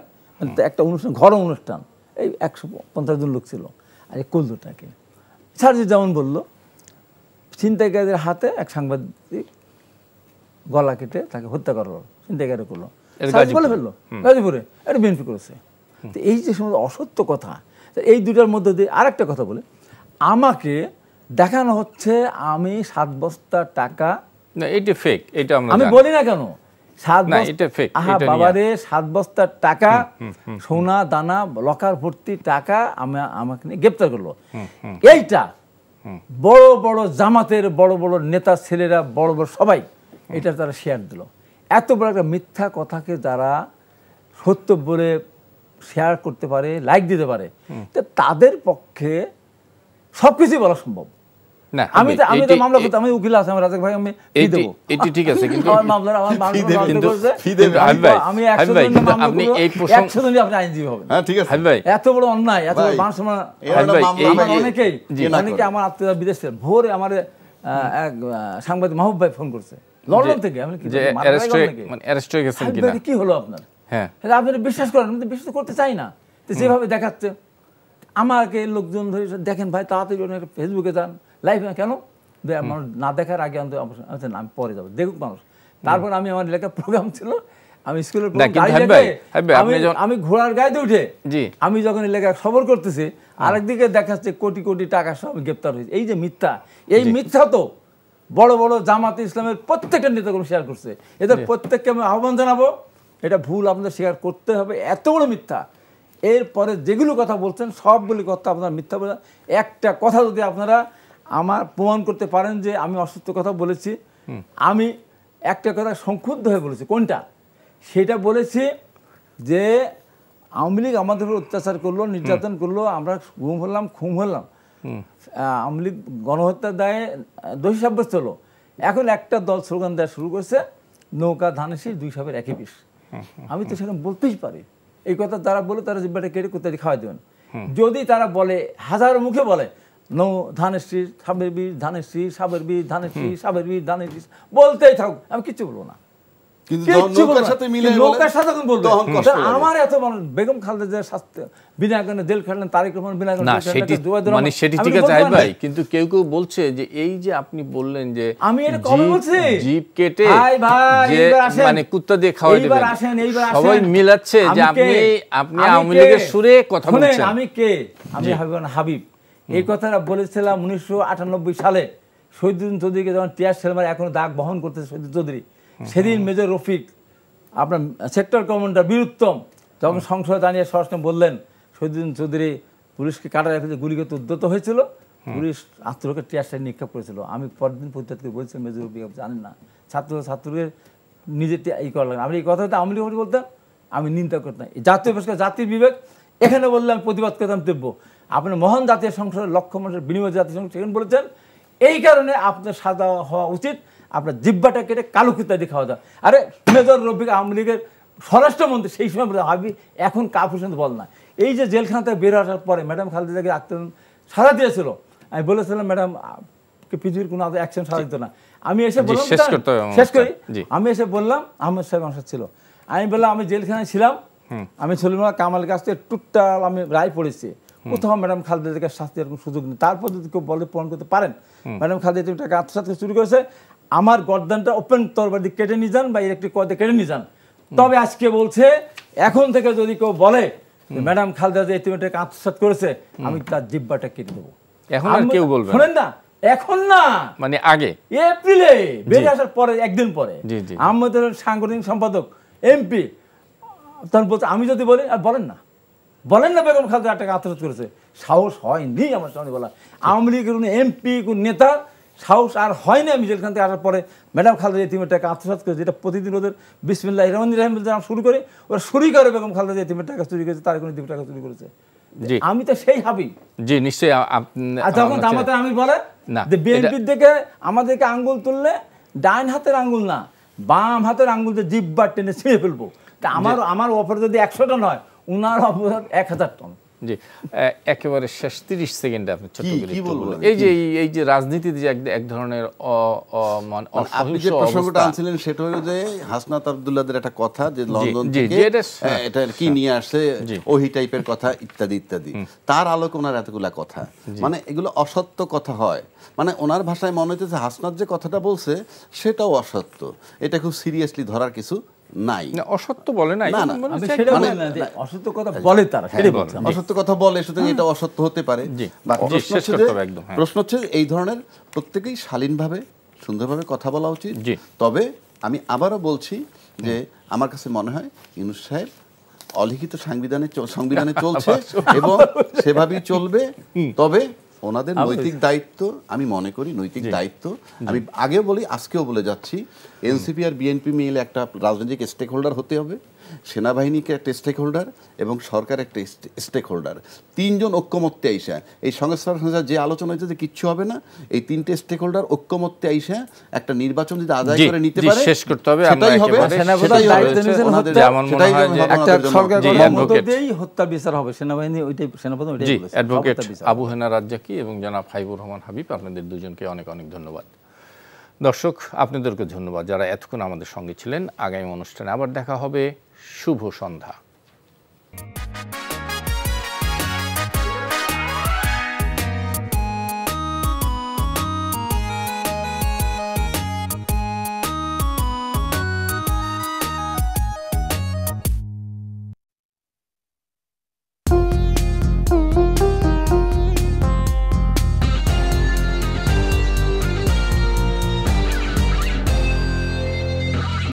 একটা অনুষ্ঠান, ঘরোয়া অনুষ্ঠান, এই 150 জন লোক ছিল, আর করলোটাকে সার্জি যেমন বললো, ছিনতাইকারীদের হাতে এক সাংবাদিক গলা কেটে তাকে হত্যা করলো, ছিনতাইকারী করলো, বলে ফেললো গাজীপুরে, এটা বিএনপি করেছে। তো এই যে সমস্ত অসত্য কথা, এই দুটার মধ্যে দিয়ে আরেকটা কথা বলে, আমাকে দেখানো হচ্ছে আমি 7 বস্তা টাকা, এটা ফেক, এটা আমি বলি না কেন, 7 বস্তার টাকা, সোনা দানা লকার ভর্তি টাকা আমাকে নিয়ে গ্রেপ্তার করলো। এইটা বড় বড় জামাতের বড় বড় নেতা ছেলেরা, বড় বড় সবাই এটা তারা শেয়ার দিল। এত বড় একটা মিথ্যা কথাকে যারা সত্য বলে শেয়ার করতে পারে, লাইক দিতে পারে, তাদের পক্ষে সবকিছুই বলা সম্ভব। আমি তো মামলা করতে, আমি উকিল আছে, আমি রাজাক ভাই, আমি দেবো, এটি ঠিক আছে, কিন্তু আমার মামলার আমি 100 জনই আপনি আইনজীবী হবেন। এত বড় অন্যায়, এত বড় মানুষ, অনেকেই আমার আত্মীয় বিদেশ থেকে ভোরে আমার এক সাংবাদিক মাহবুব ভাই ফোন করছে লন্ডন থেকে, আমি কি হলো আপনার, আপনি বিশ্বাস করেন, আমি তো বিশ্বাস করতে চাই না, যেভাবে দেখাচ্ছে আমাকে লোকজন ধরে, দেখেন ভাই তাড়াতাড়ি ফেসবুকে যান, লাইভ কেন আমার না দেখার আগে আমি পরে যাবো, দেখুক মানুষ। তারপর আমি আমার এলাকার প্রোগ্রাম ছিল, আমি স্কুলের আমি ঘোড়ার গাড়িতে উঠে আমি যখন এলাকায় খবর করতেছি, আরেকদিকে দেখাচ্ছে কোটি কোটি টাকা সব গ্রেপ্তার হয়েছে। এই যে মিথ্যা, এই মিথ্যা তো বড় বড় জামাতে ইসলামের প্রত্যেকটা নেতাগুলো শেয়ার করছে, এদের প্রত্যেককে আমি আহ্বান জানাবো, এটা ভুল আপনাদের স্বীকার করতে হবে, এত বড় মিথ্যা। এরপরে যেগুলো কথা বলছেন সবগুলি কথা আপনারা মিথ্যা বলে, একটা কথা যদি আপনারা আমার প্রমাণ করতে পারেন যে আমি অসত্য কথা বলেছি, আমি একটা কথা সংক্ষুব্ধ হয়ে বলেছি, কোনটা সেটা বলেছি যে আওয়ামী লীগ আমাদের উপর অত্যাচার করলো, নির্যাতন করলো, আমরা গুম হলাম, খুন হলাম, আওয়ামী লীগ গণহত্যার দায়ে দোষী সাব্যস্ত হলো। এখন একটা দল স্লোগান দেওয়া শুরু করছে, নৌকা ধানের শীষ 2 সাপের একই বিষ। আমি তো সেখানে বলতেই পারি, এই কথা তারা বলে তারা জিব্বাটা কেটে কোথায় খাওয়াই দেবেন। যদি তারা বলে, হাজারো মুখে বলে ধানের শীষ সাপের বিষ, ধানের শীষ সাপের বিষ, ধানের শীষ সাপের বিষ, ধানের শীষ, বলতেই থাকুক, আমি কিচ্ছু বলবো না। আমার এত বেগম খালেদা শাস্তি বিনা কারণে জেল খাটলেন, তারেক রহমান বিনা কারণে, সেটি ঠিক আছে ভাই, কিন্তু কেউ কেউ বলছে যে এই যে আপনি বললেন যে আমি এটা কবে বলছি, জিপ কেটে মানে কুত্তা দিয়ে খাওয়াই দেবেন, সবাই মিলাচ্ছে যে আপনি আওয়ামী লীগের সুরে কথা বলছেন। আমি কে? আমি হাবিব। এই কথাটা বলেছিলাম 1998 সালে শহীদুদ্দিন চৌধুরীকে যখন টিয়ার সেলমার এখনো দাগ বহন করতেছে শহীদুদ্দিন চৌধুরী, সেদিন মেজর রফিক আপনার সেক্টর কমান্ডার বীরুত্তম যখন সংসদে দাঁড়িয়ে সরাসরি বললেন শহীদুদ্দিন চৌধুরী পুলিশকে কাটা রেখে যে গুলিকে উদ্যত হয়েছিল, পুলিশ আত্মরক্ষা টিয়ারশাই নিক্ষেপ করেছিল। আমি পরদিন প্রতিবাদকে বলছিলাম মেজর রফিক জানেন না, ছাত্রদের নিজের এই করা লাগে। আমি এই কথা আওয়ামী লীগ বলতাম, আমি নিন্দা করতাম। জাতীয় পুরস্কার জাতির বিবেক এখানে বললাম, প্রতিবাদ করতাম দেব্য। আপনার মহান জাতীয় সংসদের লক্ষ মানুষের বিনিময় জাতীয় সংসদ সেখানে বলেছেন, এই কারণে আপনার সাজা হওয়া উচিত, আপনার জিব্বাটা কেটে কালো কুত্তা দিয়ে খাওয়া দাওয়া। আরে মেজর রফিক আওয়ামী লীগের স্বরাষ্ট্রমন্ত্রী সেই সময় ভাবি, এখন কাপুর সঙ্গে বল না। এই যে জেলখানা থেকে বের আসার পরে ম্যাডাম খালেদাকে সাজা দিয়েছিল, আমি বলেছিলাম ম্যাডাম পৃথিবীর কোনো অ্যাকশন সাজা দিত না। আমি এসে বললাম, শেষ করি, আমি এসে বললাম, আহমেদ সাহেব আমার ছিল, আমি বললাম আমি জেলখানায় ছিলাম, আমি সলিমুল্লাহ কামালের কাছ থেকে টুকটাক আমি রায় পড়েছি, কোথাও ম্যাডাম খালেদাকে শাস্তি এরকম সুযোগ নেই। তারপর যদি কেউ বলে প্রমাণ করতে পারেন ম্যাডাম খালেদা তুমি টাকা আত্মসাৎ শুরু করেছে, আমার গর্দানটা ওপেন তরবার দিয়ে কেটে নিয়ে যান বা ইলেকট্রিক কয়েদে কেটে নিয়ে যান। তবে আজকে বলছে এখন থেকে যদি কেউ বলে ম্যাডাম খালেদা যে তুমি টাকা আত্মসাৎ করেছে, আমি তার জিব্বাটা কেটে দেবো। এখন আর কেউ বলবে শোনেন না, এখন না, মানে আগে এপ্রিলে বেরিয়ে আসার পরে একদিন পরে আমাদের সাংগঠনিক সম্পাদক এমপি তখন বলছে, আমি যদি বলি আর বলেন না, বলেন না বেগম খালেদা একটা আত্মসাৎ করেছে, সাহস হয়নি আমার সামনে বলা। আওয়ামী লীগের কোনো এমপি কোন নেতা সাহস আর হয় না জেলখান থেকে আসার পরে ম্যাডাম খালেদা এতিমের টাকা আত্মসাৎ করেছে, যেটা প্রতিদিন ওদের বিসমিল্লাহির রহমানির রহিম বলে শুরু করে ওরা শুরুই করে বেগম খালেদা এতিমের টাকা চুরি করেছে, তার কোনো এতিমের টাকা চুরি করেছে। আমি তো সেই ভাবি। জি নিশ্চয়ই। যখন জামাতে আমি বলে যে বিএনপির দিকে আমাদেরকে আঙ্গুল তুললে ডাইন হাতের আঙ্গুল না বাম হাতের আঙ্গুল দিয়ে জিব্বা টেনে ছিঁড়ে ফেলবো। তা আমার অপরাধ যদি 100টা নয়, উনার অপরাধ 1000 টন। জি একেবারে শেষ 30 সেকেন্ডে আপনি ছোট করে একটু বলুন। এই যে রাজনীতিতে যে এক ধরনের আপনি যে প্রসঙ্গটা আনছিলেন সেটা হলো যে হাসনাত আব্দুল্লাহদের একটা কথা যে লন্ডন থেকে এটা কি নিয়ে আসছে ওহি টাইপের কথা ইত্যাদি ইত্যাদি, তার আলোকে ওনার এতগুলা কথা, মানে এগুলো অসত্য কথা হয়। মানে ওনার ভাষায় মনে হচ্ছে হাসনাত যে কথাটা বলছে সেটাও অসত্য, এটা খুব সিরিয়াসলি ধরার কিছু নাই। অসত্য বলে নাই, অসত্য কথা বলে তারা, অসত্য কথা বলে, সুতরাং এটা অসত্য হতে পারে। প্রশ্ন হচ্ছে এই ধরনের প্রত্যেকেই শালীনভাবে সুন্দরভাবে কথা বলা উচিত। তবে আমি আবারও বলছি যে আমার কাছে মনে হয় ইউনূস সাহেব অলিখিত সংবিধানে চলছে এবং সেভাবেই চলবে। তবে ওনাদের নৈতিক দায়িত্ব, আমি মনে করি নৈতিক দায়িত্ব, আমি আগেও বলি আজকেও বলে যাচ্ছি, এনসিপি আর বিএনপি মিলে একটা রাজনৈতিক স্টেক হোল্ডার হতে হবে, সেনাবাহিনীকে একটা স্টেক হোল্ডার এবং সরকার একটা স্টেক হোল্ডার। 3 জন ঐক্যমত্যে আইসা এই সংস্কার যে আলোচনা হয়েছে যে কিচ্ছু হবে না, এই 3টে স্টেক হোল্ডার ঐক্যমত্যে আইসা একটা নির্বাচন যদি আদায় করে নিতে পারে শেষ করতে হবে। সেটাই হবে, হত্যা বিচার হবে, সেনাবাহিনী ওইটাই, সেনাপ্রধান ওইটাই বলেছে। অ্যাডভোকেট আবু হেনা রাজ্জাকি এবং জনাব হাবিবুর রহমান হাবিব, আপনাদের দুজনকে অনেক অনেক ধন্যবাদ। দর্শক আপনাদেরকে ধন্যবাদ যারা এতক্ষণ আমাদের সঙ্গে ছিলেন। আগামী অনুষ্ঠানে আবার দেখা হবে। শুভ সন্ধ্যা।